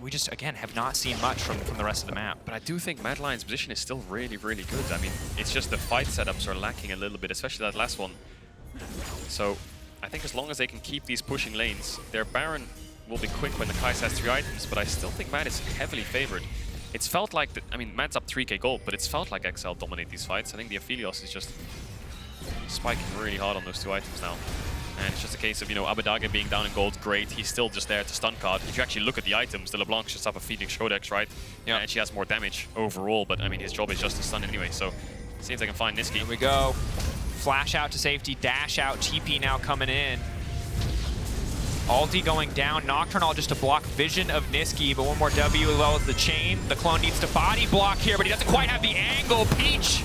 Speaker 1: we just, again, have not seen much from the rest of the map.
Speaker 2: But I do think Mad Lions' position is still really, really good. I mean, it's just the fight setups are lacking a little bit, especially that last one. So I think as long as they can keep these pushing lanes, their Baron will be quick when the Kai'Sa has 3 items, but I still think Mad is heavily favored. It's felt like, I mean, Mad's up 3k gold, but it's felt like EXCEL dominate these fights. I think the Aphelios is just spiking really hard on those 2 items now. And it's just a case of, you know, Abbedagge being down in gold, great. He's still just there to stun card. If you actually look at the items, the LeBlanc's just up a feeding Shodex, right? Yeah. And she has more damage overall, but I mean, his job is just to stun anyway, so see if they can find Nisqy.
Speaker 1: Here we go. Flash out to safety, dash out, TP now coming in. Ulti going down, Nocturne all just to block vision of Nisqy, but one more W as well as the chain. The clone needs to body block here, but he doesn't quite have the angle. Peach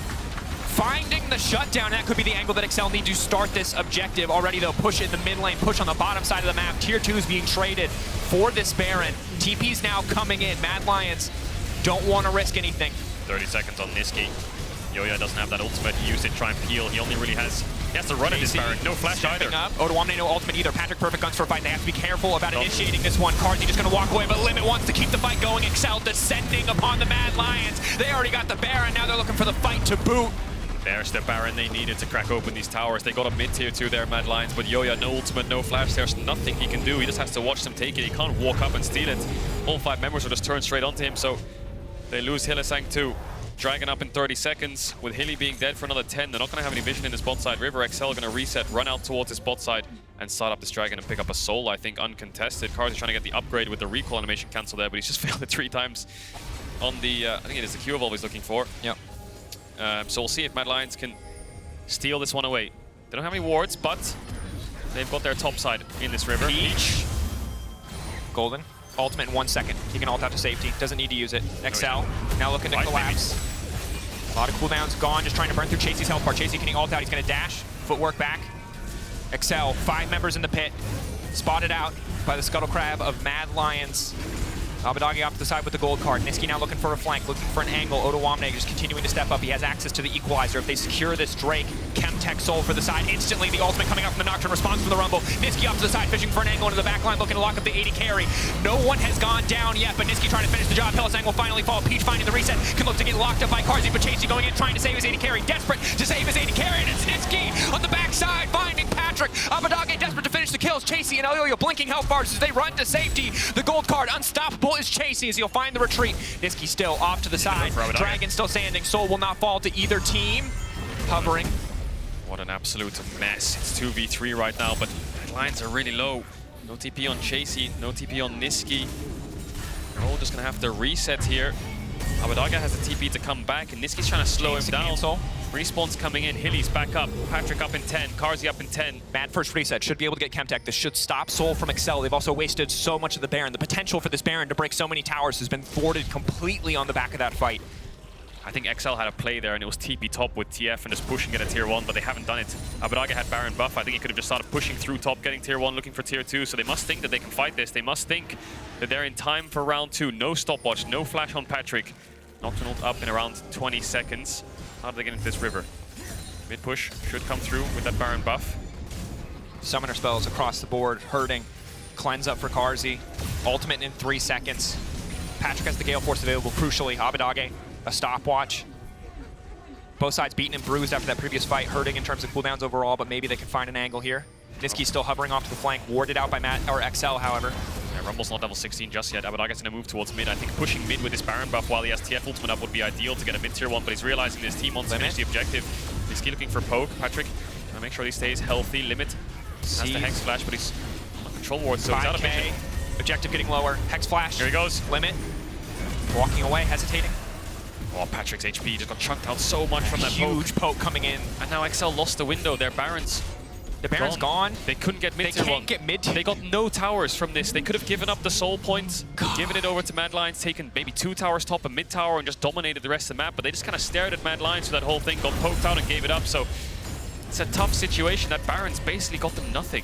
Speaker 1: finding the shutdown. That could be the angle that EXCEL need to start this objective. Already they'll push it in the mid lane, push on the bottom side of the map. Tier 2 is being traded for this Baron. TP's now coming in. Mad Lions don't want to risk anything.
Speaker 2: 30 seconds on Nisqy. Elyoya doesn't have that ultimate. He used it, try and peel. He only really has... He has to run at this Baron. No flash either.
Speaker 1: Up. Odoamne no ultimate either. Patrik perfect guns for a fight. They have to be careful about initiating this one. Carzzy just going to walk away, but Limit wants to keep the fight going. EXCEL descending upon the Mad Lions. They already got the Baron. Now they're looking for the fight to boot.
Speaker 2: There's the Baron they needed to crack open these towers. They got a mid-tier 2 there, Mad Lions, but Elyoya, no ultimate, no flash. There's nothing he can do. He just has to watch them take it. He can't walk up and steal it. All 5 members will just turn straight onto him, so they lose Hylissang too. Dragon up in 30 seconds. With Hilly being dead for another 10, they're not going to have any vision in this bot side river. EXCEL going to reset, run out towards this bot side, and start up this Dragon and pick up a soul, I think, uncontested. Carzzy trying to get the upgrade with the recall animation cancel there, but he's just failed it 3 times on the, I think it is the Q evolve he's looking for.
Speaker 1: Yep.
Speaker 2: So we'll see if Mad Lions can steal this one away. They don't have any wards, but they've got their top side in this river.
Speaker 1: Peach. Golden. Ultimate in 1 second. He can ult out to safety. Doesn't need to use it. EXCEL now looking to collapse. A lot of cooldowns gone. Just trying to burn through Chasy's health bar. Chasy getting ult out. He's going to dash. Footwork back. EXCEL, 5 members in the pit. Spotted out by the Scuttle Crab of Mad Lions. Abbedagge off to the side with the gold card. Nisqy now looking for a flank, looking for an angle. Odoamne just continuing to step up. He has access to the equalizer. If they secure this Drake, Chemtech Soul for the side. Instantly, the ultimate coming up from the Nocturne response from the Rumble. Nisqy off to the side, fishing for an angle into the back line, looking to lock up the AD carry. No one has gone down yet, but Nisqy trying to finish the job. Hylissang will finally fall. Peach finding the reset. Can look to get locked up by Carzzy, but Chasy going in, trying to save his AD carry. Desperate to save his AD carry, and it's Nisqy on the backside, finding Patrik. Abbedagge desperate to finish the kills. Chasy and Elyoya blinking health bars as they run to safety. The gold card, unstoppable is Chasy as he'll find the retreat. Nisqy still off to the side. Dragon still standing. Soul will not fall to either team. Hovering.
Speaker 2: What an absolute mess. It's 2v3 right now, but the lines are really low. No TP on Chasy, no TP on Nisqy. They're all just going to have to reset here. Abbedagge has the TP to come back, and Nisqy's trying to slow him down. Cancel. Respawn's coming in. Hilly's back up. Patrik up in 10. Carzzy up in 10.
Speaker 1: Mad first reset. Should be able to get Chemtech. This should stop Soul from EXCEL. They've also wasted so much of the Baron. The potential for this Baron to break so many towers has been thwarted completely on the back of that fight.
Speaker 2: I think EXCEL had a play there, and it was TP top with TF and just pushing it at tier 1, but they haven't done it. Abbedagge had Baron buff. I think he could have just started pushing through top, getting tier 1, looking for tier 2, so they must think that they can fight this. They must think that they're in time for round 2. No stopwatch, no flash on Patrik. Nocturne up in around 20 seconds. How do they get into this river? Mid push should come through with that Baron buff.
Speaker 1: Summoner spells across the board, hurting. Cleanse up for Carzzy. Ultimate in 3 seconds. Patrik has the Gale Force available, crucially. Abbedagge, a stopwatch. Both sides beaten and bruised after that previous fight, hurting in terms of cooldowns overall, but maybe they can find an angle here. Nisqy still hovering off to the flank, warded out by EXCEL, however.
Speaker 2: Yeah, Rumble's not level 16 just yet. Abbedagge's gonna move towards mid. I think pushing mid with this Baron buff while he has TF ultimate up would be ideal to get a mid-tier 1, but he's realizing his team wants to finish the objective. Nisqy looking for poke. Patrik, gonna make sure he stays healthy. Limit has the Hex Flash, but he's on control ward, so he's out of vision.
Speaker 1: Objective getting lower. Hex Flash.
Speaker 2: Here he goes.
Speaker 1: Limit. Walking away, hesitating.
Speaker 2: Oh, Patrik's HP just got chunked out so much from that
Speaker 1: huge poke coming in.
Speaker 2: And now EXCEL lost the window. Their Baron's
Speaker 1: The Baron's gone.
Speaker 2: They couldn't get mid-tier 1.
Speaker 1: They can't get mid-tier.
Speaker 2: They got no towers from this. They could have given up the soul points, given it over to Mad Lions, taken maybe 2 towers top, a mid tower, and just dominated the rest of the map. But they just kind of stared at Mad Lions for that whole thing, got poked out and gave it up. So it's a tough situation. That Baron's basically got them nothing.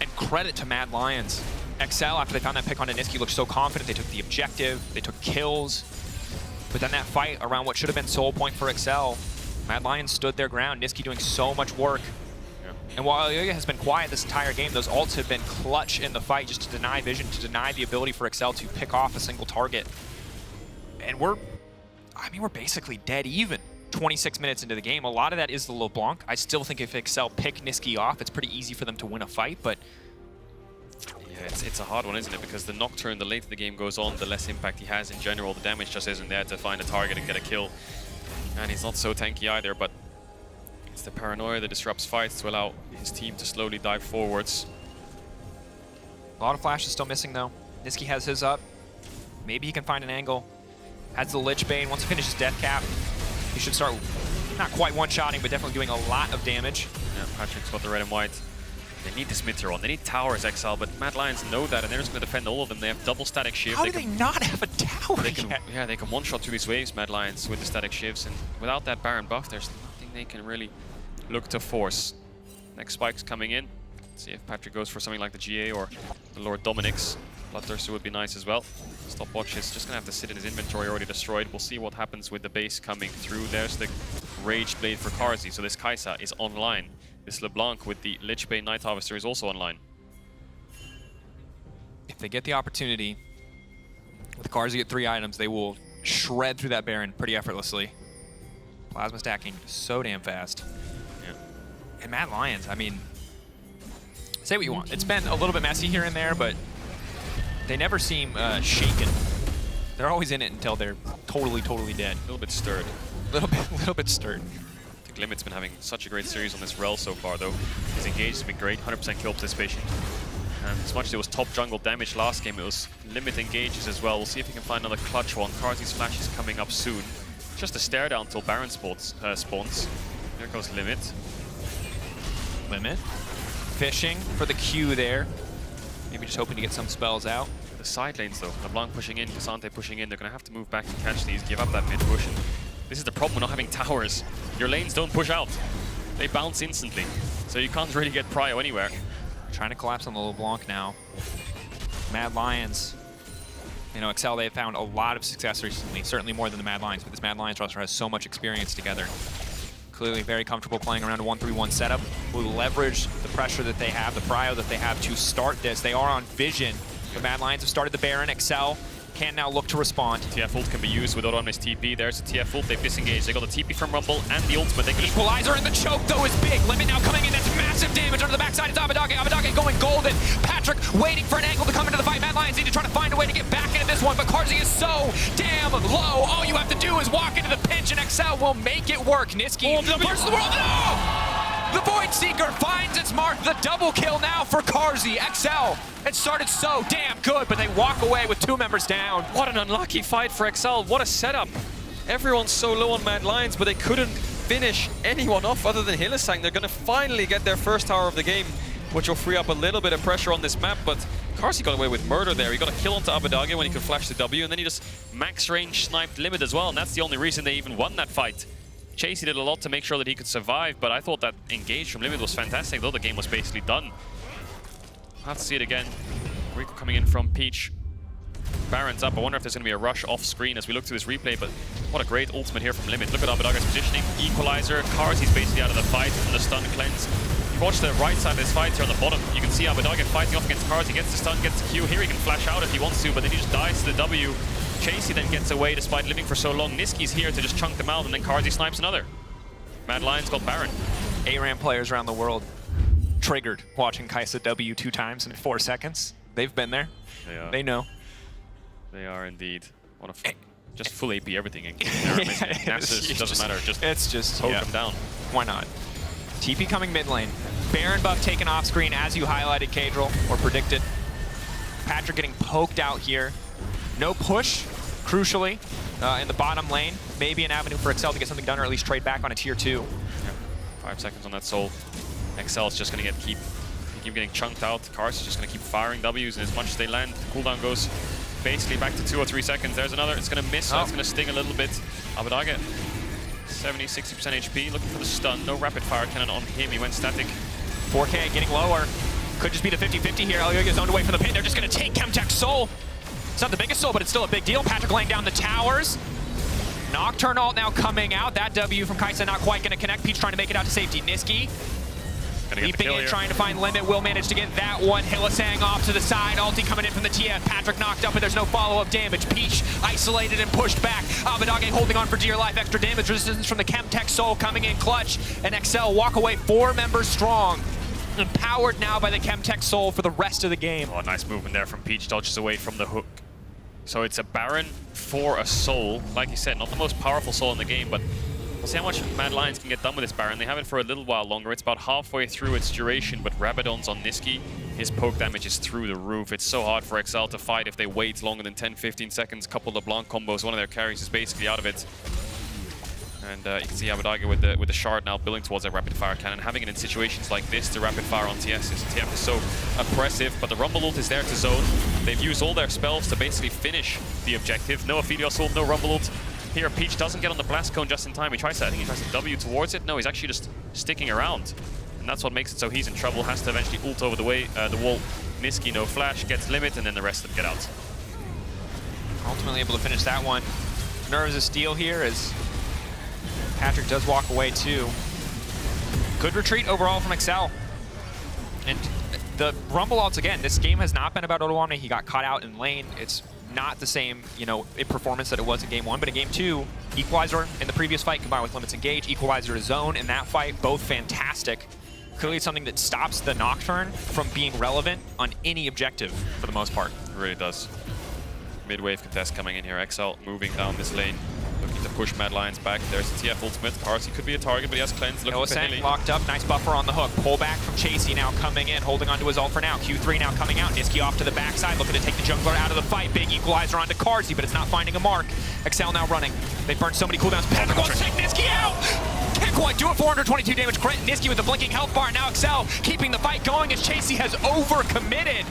Speaker 1: And credit to Mad Lions. EXCEL, after they found that pick on Nisqy, looked so confident. They took the objective, they took kills. But then that fight around what should have been soul point for EXCEL, Mad Lions stood their ground. Nisqy doing so much work. And while Elyoya has been quiet this entire game, those ults have been clutch in the fight just to deny vision, to deny the ability for EXCEL to pick off a single target. And we're basically dead even. 26 minutes into the game. A lot of that is the LeBlanc. I still think if EXCEL pick Nisqy off, it's pretty easy for them to win a fight, but...
Speaker 2: Yeah, it's a hard one, isn't it? Because the Nocturne, the later the game goes on, the less impact he has in general. The damage just isn't there to find a target and get a kill. And he's not so tanky either, but it's the paranoia that disrupts fights to allow his team to slowly dive forwards.
Speaker 1: A lot of flashes still missing, though. Nisqy has his up. Maybe he can find an angle. Has the Lich Bane. Once he finishes Death Cap, he should start not quite one-shotting, but definitely doing a lot of damage.
Speaker 2: Yeah, Patrik's got the red and white. They need this mid-tier on. They need towers, EXCEL, but Mad Lions know that, and they're just going to defend all of them. They have double static shiv.
Speaker 1: How do they not have a tower yet?
Speaker 2: Yeah, they can one-shot through these waves, Mad Lions, with the static shivs, and without that Baron buff, there's nothing they can really look to force. Next spike's coming in. Let's see if Patrik goes for something like the GA or the Lord Dominic's. Bloodthirster would be nice as well. Stopwatch is just going to have to sit in his inventory already destroyed. We'll see what happens with the base coming through. There's the Rage Blade for Carzzy, so this Kai'Sa is online. This LeBlanc with the Lich Bane Night Harvester is also online.
Speaker 1: If they get the opportunity, with Carzzy at 3 items, they will shred through that Baron pretty effortlessly. Plasma stacking so damn fast.
Speaker 2: Yeah.
Speaker 1: And Mad Lions, I mean, say what you want. It's been a little bit messy here and there, but they never seem shaken. They're always in it until they're totally dead.
Speaker 2: A little bit stirred.
Speaker 1: Little bit stirred.
Speaker 2: I think Limit's been having such a great series on this Rell so far, though. His engage has been great, 100% kill participation. And as much as it was top jungle damage last game, it was Limit engages as well. We'll see if he can find another clutch one. Carzzy's flash is coming up soon. Just a stare down until Baron spawns. Here goes Limit.
Speaker 1: Limit. Fishing for the Q there. Maybe just hoping to get some spells out.
Speaker 2: The side lanes though, LeBlanc pushing in, Cassante pushing in, they're going to have to move back and catch these, give up that mid push. And this is the problem with not having towers. Your lanes don't push out. They bounce instantly. So you can't really get prio anywhere.
Speaker 1: Trying to collapse on the LeBlanc now. Mad Lions. You know, EXCEL, they've found a lot of success recently, certainly more than the Mad Lions, but this Mad Lions roster has so much experience together. Clearly very comfortable playing around a 1-3-1 setup. Will leverage the pressure that they have, the prio that they have to start this. They are on vision. The Mad Lions have started the Baron. EXCEL can now look to respond.
Speaker 2: TF ult can be used with Odoamne's TP. There's the TF ult. They've disengaged. They got the TP from Rumble and the ultimate. They can
Speaker 1: Equalizer in the choke, though, is big. Limit now coming in. That's massive damage under the backside. It's Abbedagge. Abbedagge going golden. Patrik waiting for an angle to come into the fight. Mad Lions need to try to find a way to get back into this one, but Carzzy is so damn low. All you have to do is walk into the pinch, and EXCEL will make it work. Nisqy versus the world. No! The Void Seeker finds its mark. The double kill now for Carzzy. EXCEL. It started so damn good, but they walk away with 2 members down.
Speaker 2: What an unlucky fight for EXCEL. What a setup. Everyone's so low on Mad Lions, but they couldn't finish anyone off other than Hylissang. They're going to finally get their first tower of the game, which will free up a little bit of pressure on this map, but Carzzy got away with murder there. He got a kill onto Abbedagge when he could flash the W, and then he just max range sniped Limit as well, and that's the only reason they even won that fight. Chasy did a lot to make sure that he could survive, but I thought that engage from Limit was fantastic, though the game was basically done. We'll have to see it again. Rico coming in from Peach. Baron's up. I wonder if there's going to be a rush off screen as we look through this replay, but what a great ultimate here from Limit. Look at Abbedagge's positioning. Equalizer. Carzzy's basically out of the fight from the stun cleanse. If you watch the right side of this fight here on the bottom, you can see Abbedagge fighting off against Carzzy. Gets the stun, gets the Q. Here he can flash out if he wants to, but then he just dies to the W. Chasy then gets away despite living for so long. Nisqy's here to just chunk them out, and then Carzzy snipes another. Mad Lions got Baron.
Speaker 1: ARAM players around the world triggered watching Kai'Sa W 2 times in 4 seconds. They've been there.
Speaker 2: They are.
Speaker 1: They know.
Speaker 2: They are indeed. What a just full AP everything. Doesn't matter. Just poke them down.
Speaker 1: Why not? TP coming mid lane. Baron buff taken off screen as you highlighted, Caedrel, or predicted. Patrik getting poked out here. No push, crucially, in the bottom lane. Maybe an avenue for EXCEL to get something done, or at least trade back on a tier 2.
Speaker 2: Yeah. 5 seconds on that soul. EXCEL is just going to keep getting chunked out. Carzzy's just going to keep firing Ws, and as much as they land, the cooldown goes basically back to 2 or 3 seconds. There's another. It's going to miss, so it's going to sting a little bit. Abbedagge, 70-60% HP, looking for the stun. No rapid fire cannon on him. He went static.
Speaker 1: 4K getting lower. Could just be the 50-50 here. Elyoya zoned away from the pin. They're just going to take Chemtech's soul. It's not the biggest soul, but it's still a big deal. Patrik laying down the towers. Nocturne ult now coming out. That W from Kai'Sa not quite going to connect. Peach trying to make it out to safety. Nisqy Leaping in, trying to find limit, will manage to get that one. Hylissang off to the side, ulti coming in from the TF. Patrik knocked up, but there's no follow-up damage. Peach isolated and pushed back. Abbedagge holding on for dear life. Extra damage resistance from the Chemtech Soul coming in clutch. And EXCEL walk away 4 members strong. Empowered now by the Chemtech Soul for the rest of the game.
Speaker 2: Oh, nice movement there from Peach, dodges away from the hook. So it's a Baron for a Soul. Like you said, not the most powerful Soul in the game, but we'll see how much Mad Lions can get done with this Baron. They have it for a little while longer. It's about halfway through its duration, but Rabadon's on Nisqy. His poke damage is through the roof. It's so hard for EXCEL to fight if they wait longer than 10-15 seconds. Couple LeBlanc combos, one of their carries is basically out of it. And you can see Abbedagge with the shard now building towards that rapid fire cannon. Having it in situations like this to rapid fire on TS is so oppressive, but the Rumble ult is there to zone. They've used all their spells to basically finish the objective. No Aphelios ult, no Rumble ult. Here, Peach doesn't get on the blast cone just in time. He tries to, I think he tries to W towards it. No, he's actually just sticking around. And that's what makes it so he's in trouble. Has to eventually ult over the wall. Nisqy, no flash, gets limit, and then the rest of them get out.
Speaker 1: Ultimately able to finish that one. Nerves of steel here as Patrik does walk away too. Good retreat overall from EXCEL. And the Rumble ults, again, this game has not been about Odoamne. He got caught out in lane. It's not the same, in performance that it was in game 1, but in game 2, Equalizer in the previous fight combined with Limits Engage, Equalizer to Zone in that fight, both fantastic. Clearly something that stops the Nocturne from being relevant on any objective for the most part.
Speaker 2: It really does. Mid-wave contest coming in here. EXCEL moving down this lane. Looking to push Mad Lions back. There's the TF ultimate. Carzzy could be a target, but he has cleanse. Looking for Hilly.
Speaker 1: Locked up. Nice buffer on the hook. Pull back from Chasy now coming in, holding onto his ult for now. Q3 now coming out. Nisqy off to the backside, looking to take the jungler out of the fight. Big equalizer onto Carzzy, but it's not finding a mark. EXCEL now running. They've burned so many cooldowns. Patrik wants to take Nisqy out! Can't quite do it. 422 damage crit. Nisqy with the blinking health bar. Now EXCEL keeping the fight going as Chasy has overcommitted.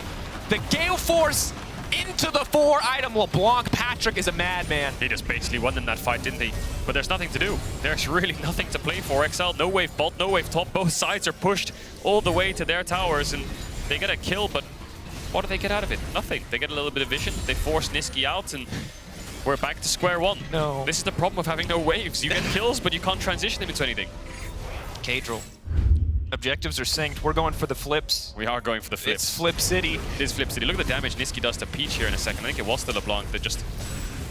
Speaker 1: The Gale Force into the 4-item LeBlanc. Patrik is a madman.
Speaker 2: He just basically won in that fight, didn't he? But there's nothing to do. There's really nothing to play for. EXCEL, no wave bot, no wave top. Both sides are pushed all the way to their towers, and they get a kill, but what do they get out of it? Nothing. They get a little bit of vision. They force Nisqy out, and we're back to square one.
Speaker 1: No.
Speaker 2: This is the problem of having no waves. You get kills, but you can't transition them into anything.
Speaker 1: Caedrel. Objectives are synced. We're going for the flips.
Speaker 2: We are going for the flips.
Speaker 1: It's Flip City.
Speaker 2: It is Flip City. Look at the damage Nisqy does to Peach here in a second. I think it was the LeBlanc that just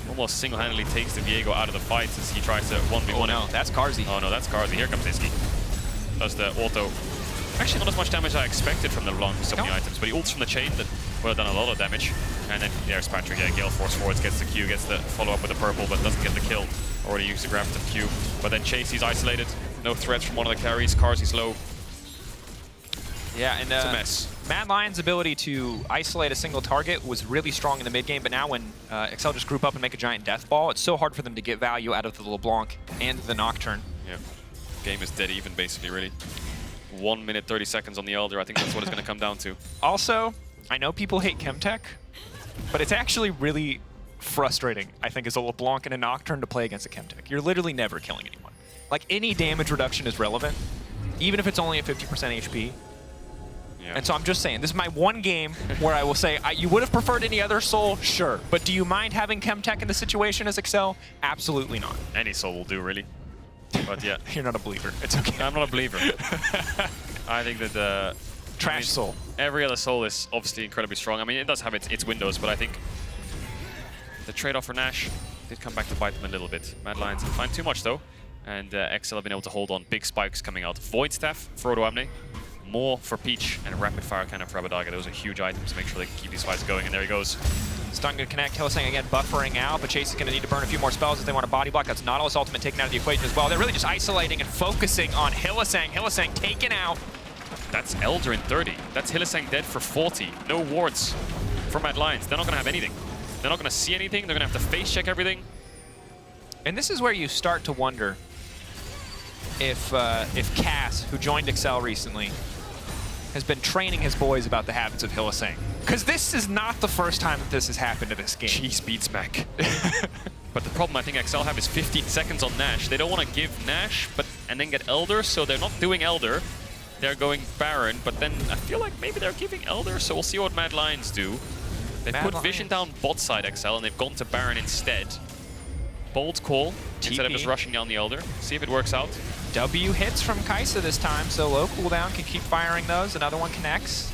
Speaker 2: almost single-handedly takes the Viego out of the fight as he tries to 1v1
Speaker 1: Oh no, that's Carzzy.
Speaker 2: Oh no, that's Carzzy. Here comes Nisqy. Does the auto. Actually not as much damage as I expected from the LeBlanc with so many items, but he ults from the chain that would have done a lot of damage. And then there's Patrik. Yeah, Gale Force forwards, gets the Q, gets the follow-up with the purple, but doesn't get the kill. Already used the gravitative Q. But then Chasy's isolated. No threats from one of the carries. Carzzy's low.
Speaker 1: Yeah, and
Speaker 2: it's a mess.
Speaker 1: Mad Lions' ability to isolate a single target was really strong in the mid game, but now when EXCEL just group up and make a giant death ball, it's so hard for them to get value out of the LeBlanc and the Nocturne.
Speaker 2: Yeah, game is dead even basically, really. 1 minute 30 seconds on the Elder. I think that's what it's going to come down to.
Speaker 1: Also, I know people hate Chemtech, but it's actually really frustrating, I think, as a LeBlanc and a Nocturne to play against a Chemtech. You're literally never killing anyone. Like, any damage reduction is relevant, even if it's only at 50% HP.
Speaker 2: Yeah.
Speaker 1: And so I'm just saying, this is my one game where I will say, you would have preferred any other soul? Sure. But do you mind having Chemtech in the situation as EXCEL? Absolutely not.
Speaker 2: Any soul will do, really. But yeah.
Speaker 1: You're not a believer. It's okay.
Speaker 2: I'm not a believer. I think that the
Speaker 1: Trash soul.
Speaker 2: Every other soul is obviously incredibly strong. I mean, it does have its windows, but I think the trade-off for Nash did come back to bite them a little bit. Mad Lions didn't find too much, though. And EXCEL have been able to hold on. Big spikes coming out. Void Staff for Odoamne. More for Peach, and a rapid fire cannon for Abbedagge. Those are huge items to make sure they can keep these fights going, and there he goes.
Speaker 1: Stun gonna connect. Hylissang again buffering out, but Chasy's gonna need to burn a few more spells if they want to body block. That's Nautilus ultimate taken out of the equation as well. They're really just isolating and focusing on Hylissang. Hylissang taken out.
Speaker 2: That's Elder in 30. That's Hylissang dead for 40. No wards for Mad Lions. They're not gonna have anything. They're not gonna see anything. They're gonna have to face check everything.
Speaker 1: And this is where you start to wonder if Cass, who joined EXCEL recently, has been training his boys about the habits of Hylissang. Because this is not the first time that this has happened to this game.
Speaker 2: Cheese beats Mac. But the problem I think EXCEL have is 15 seconds on Nash. They don't want to give Nash and then get Elder, so they're not doing Elder. They're going Baron, but then I feel like maybe they're giving Elder, so we'll see what Mad Lions do. They put Vision down bot side EXCEL, and they've gone to Baron instead. bold call instead of just rushing down the Elder. See if it works out.
Speaker 1: W hits from Kai'Sa this time, so low cooldown can keep firing those. Another one connects.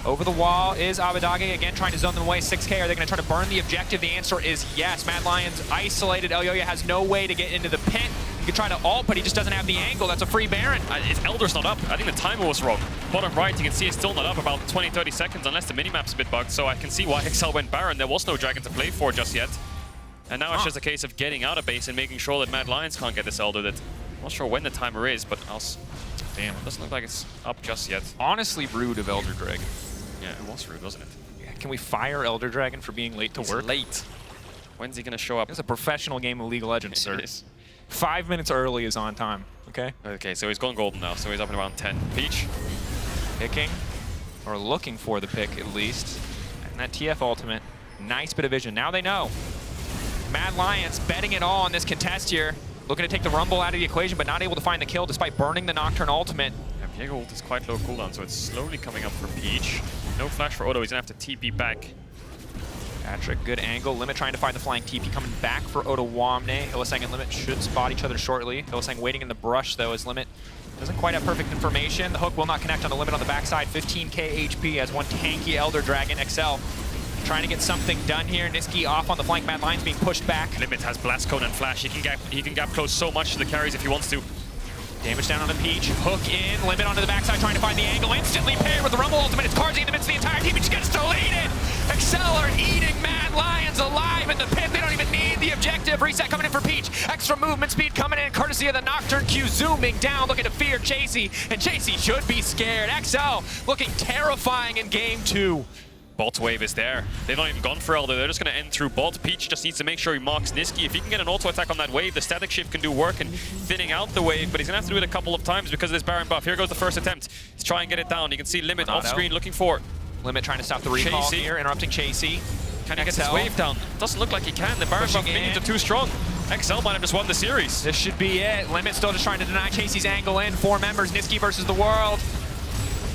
Speaker 1: Over the wall is Abbedagge, again trying to zone them away. 6K, are they going to try to burn the objective? The answer is yes. Mad Lions isolated. Elyoya has no way to get into the pit. He could try to ult, but he just doesn't have the angle. That's a free Baron.
Speaker 2: His Elder's not up. I think the timer was wrong. Bottom right, you can see it's still not up, about 20-30 seconds, unless the minimap's a bit bugged. So I can see why EXCEL went Baron. There was no Dragon to play for just yet. And now it's just a case of getting out of base and making sure that Mad Lions can't get this Elder. That I'm not sure when the timer is, but damn, it doesn't look like it's up just yet.
Speaker 1: Honestly rude of Elder Dragon.
Speaker 2: Yeah, it was rude, wasn't it?
Speaker 1: Yeah, can we fire Elder Dragon for being late to work?
Speaker 2: Late. When's he gonna show up?
Speaker 1: It's a professional game of League of Legends, sir.
Speaker 2: It is.
Speaker 1: 5 minutes early is on time, okay?
Speaker 2: Okay, so he's gone golden now, so he's up in around 10. Peach.
Speaker 1: Picking, or looking for the pick at least. And that TF ultimate, nice bit of vision. Now they know. Mad Lions betting it all on this contest here. Looking to take the Rumble out of the equation, but not able to find the kill despite burning the Nocturne ultimate.
Speaker 2: Yeah, Viego ult is quite low cooldown, so it's slowly coming up for Peach. No flash for Odo, he's gonna have to TP back.
Speaker 1: Patrik, good angle. Limit trying to find the flying TP coming back for Odoamne. Hylissang and Limit should spot each other shortly. Hylissang waiting in the brush though as Limit doesn't quite have perfect information. The hook will not connect on the Limit on the backside. 15k HP as one tanky Elder Dragon. EXCEL trying to get something done here. Nisqy off on the flank. Mad Lions being pushed back.
Speaker 2: Limit has Blast Cone and Flash. He can gap close so much to the carries if he wants to.
Speaker 1: Damage down on the Peach. Hook in. Limit onto the backside trying to find the angle. Instantly paired with the Rumble ultimate. It's Carzzy in the midst of the entire team. He just gets deleted. EXCEL are eating Mad Lions alive in the pit. They don't even need the objective. Reset coming in for Peach. Extra movement speed coming in courtesy of the Nocturne Q zooming down, looking to fear Chasy. And Chasy should be scared. EXCEL looking terrifying in game 2.
Speaker 2: Bot wave is there. They've not even gone for Elder. They're just going to end through bot. Peach just needs to make sure he marks Nisqy. If he can get an auto attack on that wave, the static shift can do work in thinning out the wave, but he's going to have to do it a couple of times because of this Baron buff. Here goes the first attempt. Let's try and get it down. You can see Limit off screen looking for
Speaker 1: Limit trying to stop the recall
Speaker 2: Chasy.
Speaker 1: here, interrupting Chasy.
Speaker 2: Can he get this wave down? Doesn't look like he can. The Baron buff minions are too strong. EXCEL might have just won the series.
Speaker 1: This should be it. Limit still just trying to deny Chasy's angle in. 4 members, Nisqy versus the world.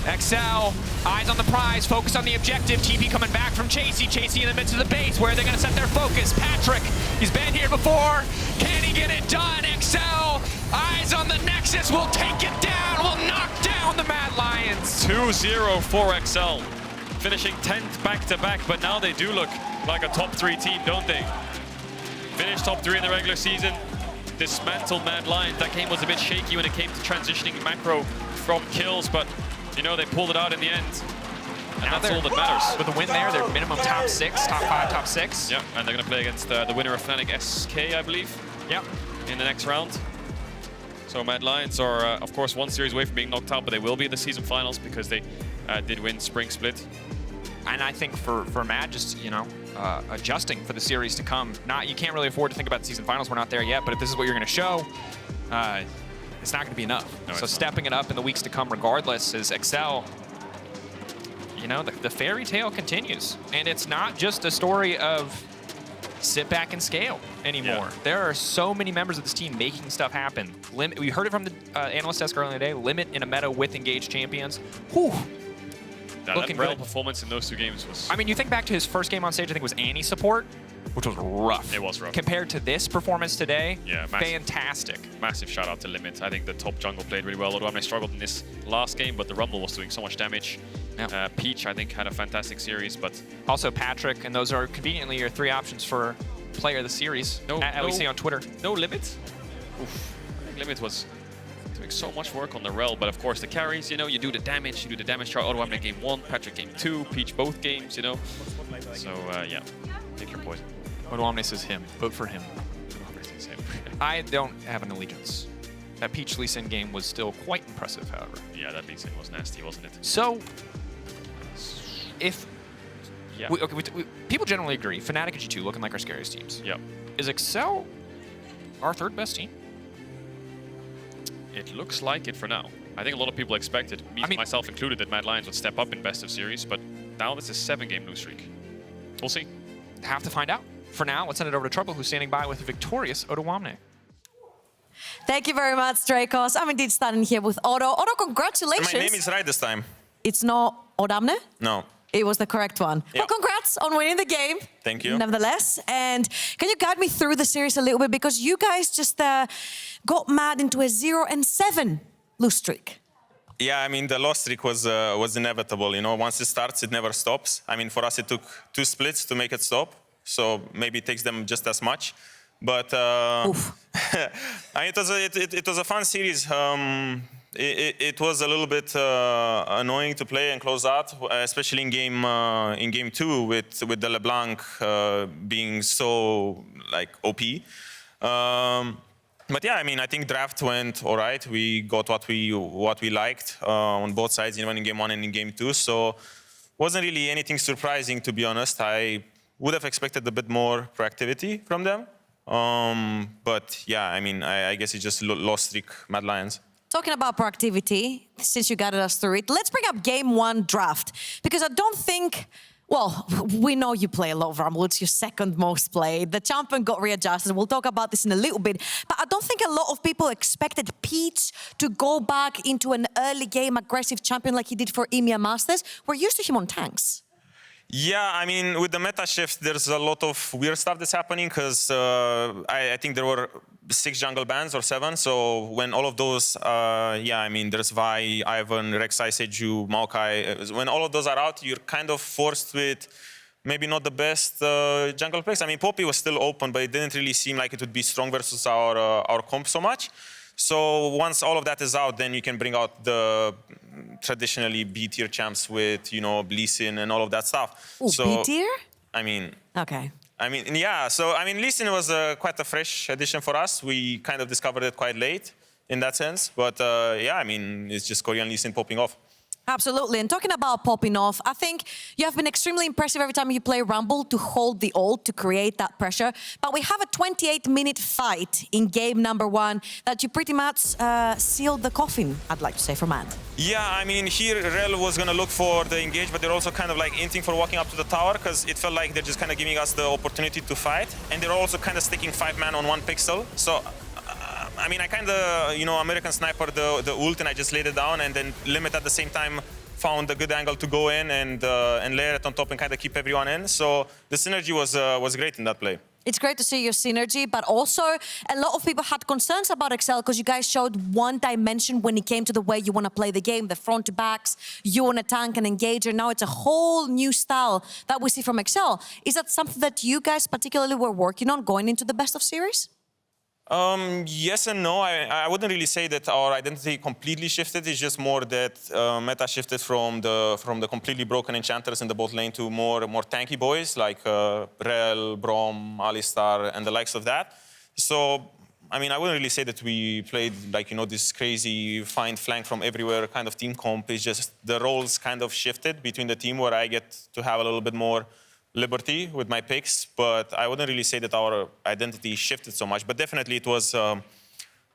Speaker 1: EXCEL, eyes on the prize, focus on the objective. TP coming back from Chasy. Chasy in the midst of the base. Where are they going to set their focus? Patrik, he's been here before. Can he get it done? EXCEL, eyes on the Nexus, will take it down, will knock down the Mad Lions.
Speaker 2: 2-0 for EXCEL. Finishing 10th back-to-back, but now they do look like a top 3 team, don't they? Finished top 3 in the regular season. Dismantled Mad Lions. That game was a bit shaky when it came to transitioning macro from kills, but you know, they pulled it out in the end. And
Speaker 1: now
Speaker 2: that's all that matters.
Speaker 1: With the win there, they're minimum top 6, top 5, top 6.
Speaker 2: Yeah, and they're going to play against the winner of Fnatic SK, I believe.
Speaker 1: Yep.
Speaker 2: In the next round. So Mad Lions are, of course, 1 series away from being knocked out, but they will be in the season finals because they did win Spring Split.
Speaker 1: And I think for Mad, just, you know, adjusting for the series to come. You can't really afford to think about the season finals. We're not there yet, but if this is what you're going to show, it's not going to be enough. No, so stepping it up in the weeks to come regardless is EXCEL. You know, the fairy tale continues. And it's not just a story of sit back and scale anymore. Yeah. There are so many members of this team making stuff happen. We heard it from the analyst desk earlier today. Limit in a meta with engaged champions. Whew.
Speaker 2: That Rell performance in those 2 games was...
Speaker 1: I mean, you think back to his first game on stage, I think it was Annie support, which was rough.
Speaker 2: It was rough.
Speaker 1: Compared to this performance today,
Speaker 2: yeah,
Speaker 1: fantastic.
Speaker 2: Massive shout out to Limit. I think the top jungle played really well. Odoamne struggled in this last game, but the Rumble was doing so much damage. Yep. Peach, I think, had a fantastic series, but...
Speaker 1: Also Patrik, and those are conveniently your 3 options for player of the series, at least on Twitter.
Speaker 2: No Limit? Oof. I think Limit was doing so much work on the Rell, but of course the carries, you know, you do the damage chart. Odoamne game 1, Patrik game 2, Peach both games, you know. So, yeah, pick your poison.
Speaker 1: Odoamne says him. Vote for him. I don't have an allegiance. That Peach Lee Sin game was still quite impressive, however.
Speaker 2: Yeah, that Lee Sin was nasty, wasn't it?
Speaker 1: So, if... Yeah. People generally agree, Fnatic and G2 looking like our scariest teams.
Speaker 2: Yep.
Speaker 1: Is EXCEL our 3rd best team?
Speaker 2: It looks like it for now. I think a lot of people expected, myself included, that Mad Lions would step up in best of series, but now this is a 7-game lose streak. We'll see.
Speaker 1: Have to find out. For now, let's send it over to Trouble, who's standing by with a victorious Odoamne.
Speaker 3: Thank you very much, Drakos. I'm indeed standing here with Odo. Odo, congratulations.
Speaker 4: My name is right this time.
Speaker 3: It's not Odoamne?
Speaker 4: No.
Speaker 3: It was the correct one.
Speaker 4: Yeah.
Speaker 3: Well, congrats on winning the game.
Speaker 4: Thank you.
Speaker 3: Nevertheless, and can you guide me through the series a little bit, because you guys just got mad into a 0-7 lose streak.
Speaker 4: Yeah, I mean, the loss streak was inevitable. You know, once it starts, it never stops. I mean, for us, it took 2 splits to make it stop. So maybe it takes them just as much. But I mean, it was a fun series. It was a little bit annoying to play and close out, especially in game 2 with the LeBlanc being so like OP. But yeah, I mean, I think draft went all right. We got what we liked on both sides, even in game 1 and in game 2. So wasn't really anything surprising, to be honest. I would have expected a bit more proactivity from them. But yeah, I mean, I guess it's just lost streak, Mad Lions.
Speaker 3: Talking about proactivity, since you guided us through it, let's bring up game 1 draft. Because I don't think, well, we know you play a lot of Rumble. It's your second most played. The champion got readjusted. We'll talk about this in a little bit. But I don't think a lot of people expected Peach to go back into an early game aggressive champion like he did for EMEA Masters. We're used to him on tanks.
Speaker 4: Yeah, I mean, with the meta shift, there's a lot of weird stuff that's happening because I think there were 6 jungle bans or 7. So when all of those, yeah, I mean, there's Vi, Ivan, Rek'Sai, Seju, Maokai. When all of those are out, you're kind of forced with maybe not the best jungle picks. I mean, Poppy was still open, but it didn't really seem like it would be strong versus our comp so much. So once all of that is out, then you can bring out the traditionally B-tier champs with, you know, Lee Sin and all of that stuff.
Speaker 3: Ooh,
Speaker 4: so,
Speaker 3: B-tier?
Speaker 4: I mean...
Speaker 3: Okay.
Speaker 4: I mean, yeah, so, I mean, Lee Sin was quite a fresh addition for us. We kind of discovered it quite late in that sense. But, yeah, I mean, it's just Korean Lee Sin popping off.
Speaker 3: Absolutely. And talking about popping off, I think you have been extremely impressive every time you play Rumble to hold the ult, to create that pressure. But we have a 28-minute fight in game number 1 that you pretty much sealed the coffin, I'd like to say, for Mad.
Speaker 4: Yeah, I mean, here Rell was going to look for the engage, but they're also kind of like hinting for walking up to the tower because it felt like they're just kind of giving us the opportunity to fight. And they're also kind of sticking 5-man on 1 pixel. So, I mean, I kind of, you know, American Sniper the ult and I just laid it down and then Limit at the same time found a good angle to go in and layer it on top and kind of keep everyone in. So the synergy was great in that play.
Speaker 3: It's great to see your synergy, but also a lot of people had concerns about EXCEL because you guys showed one dimension when it came to the way you want to play the game, the front to backs, you on a tank and engager. Now it's a whole new style that we see from EXCEL. Is that something that you guys particularly were working on going into the best of series?
Speaker 4: Yes and no. I wouldn't really say that our identity completely shifted. It's just more that meta shifted from the completely broken enchanters in the bot lane to more tanky boys like Rell, Braum, Alistar, and the likes of that. So, I mean, I wouldn't really say that we played like, you know, this crazy find flank from everywhere kind of team comp. It's just the roles kind of shifted between the team where I get to have a little bit more liberty with my picks, but I wouldn't really say that our identity shifted so much. But definitely it was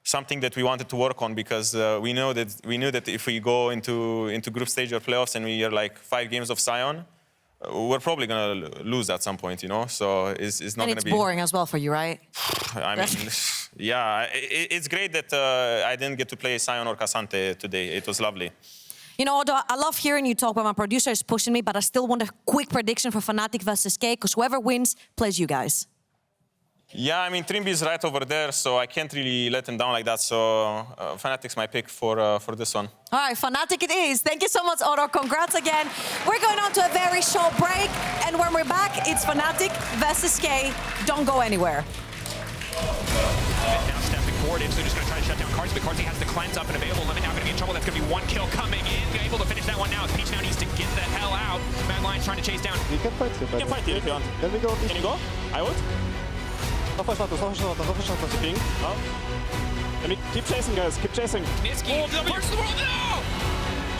Speaker 4: something that we wanted to work on because we knew that if we go into group stage or playoffs and we are like 5 games of Sion, we're probably gonna lose at some point, you know. So it's not gonna be.
Speaker 3: And it's boring as well for you, right?
Speaker 4: I mean, yeah, it's great that I didn't get to play Sion or K'Sante today. It was lovely.
Speaker 3: You know, Odo, I love hearing you talk, but my producer is pushing me, but I still want a quick prediction for Fnatic versus K, because whoever wins plays you guys.
Speaker 4: Yeah, I mean, Trimby is right over there, so I can't really let him down like that. So Fnatic's my pick for this one.
Speaker 3: All right, Fnatic it is. Thank you so much, Odo. Congrats again. We're going on to a very short break, and when we're back, it's Fnatic versus K. Don't go anywhere.
Speaker 1: Now stepping forward, so just going to try to shut down Carzzy, but Carzzy has the cleanse up and available. Limit now going to be in trouble. That's going to be 1 kill coming in. Able to finish that one now. Peach now needs to get the hell out. Mad Lion's trying to chase down.
Speaker 5: You can fight here,
Speaker 6: You can fight here if you want.
Speaker 5: Can we go?
Speaker 6: Can you go? I would.
Speaker 5: No flash Nautilus, no flash Nautilus, no flash Nautilus.
Speaker 6: Ping. Oh. Let me keep chasing, guys. Keep chasing.
Speaker 1: Nisqy, the first of the world. No!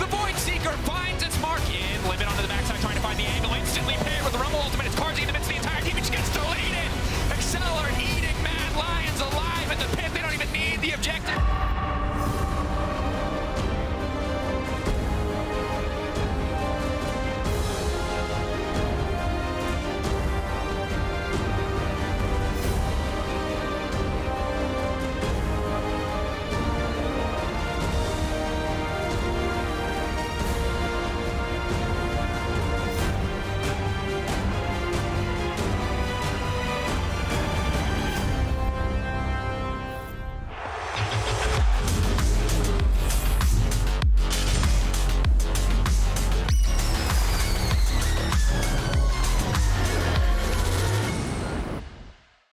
Speaker 1: The Void Seeker finds its mark in. Limit onto the backside, trying to find the angle. Instantly paired with the Rumble ultimate. It's Carzzy in the midst of the entire team. It just gets deleted. EXCEL are eating Mad Lions alive in the pit. They don't even need the objective.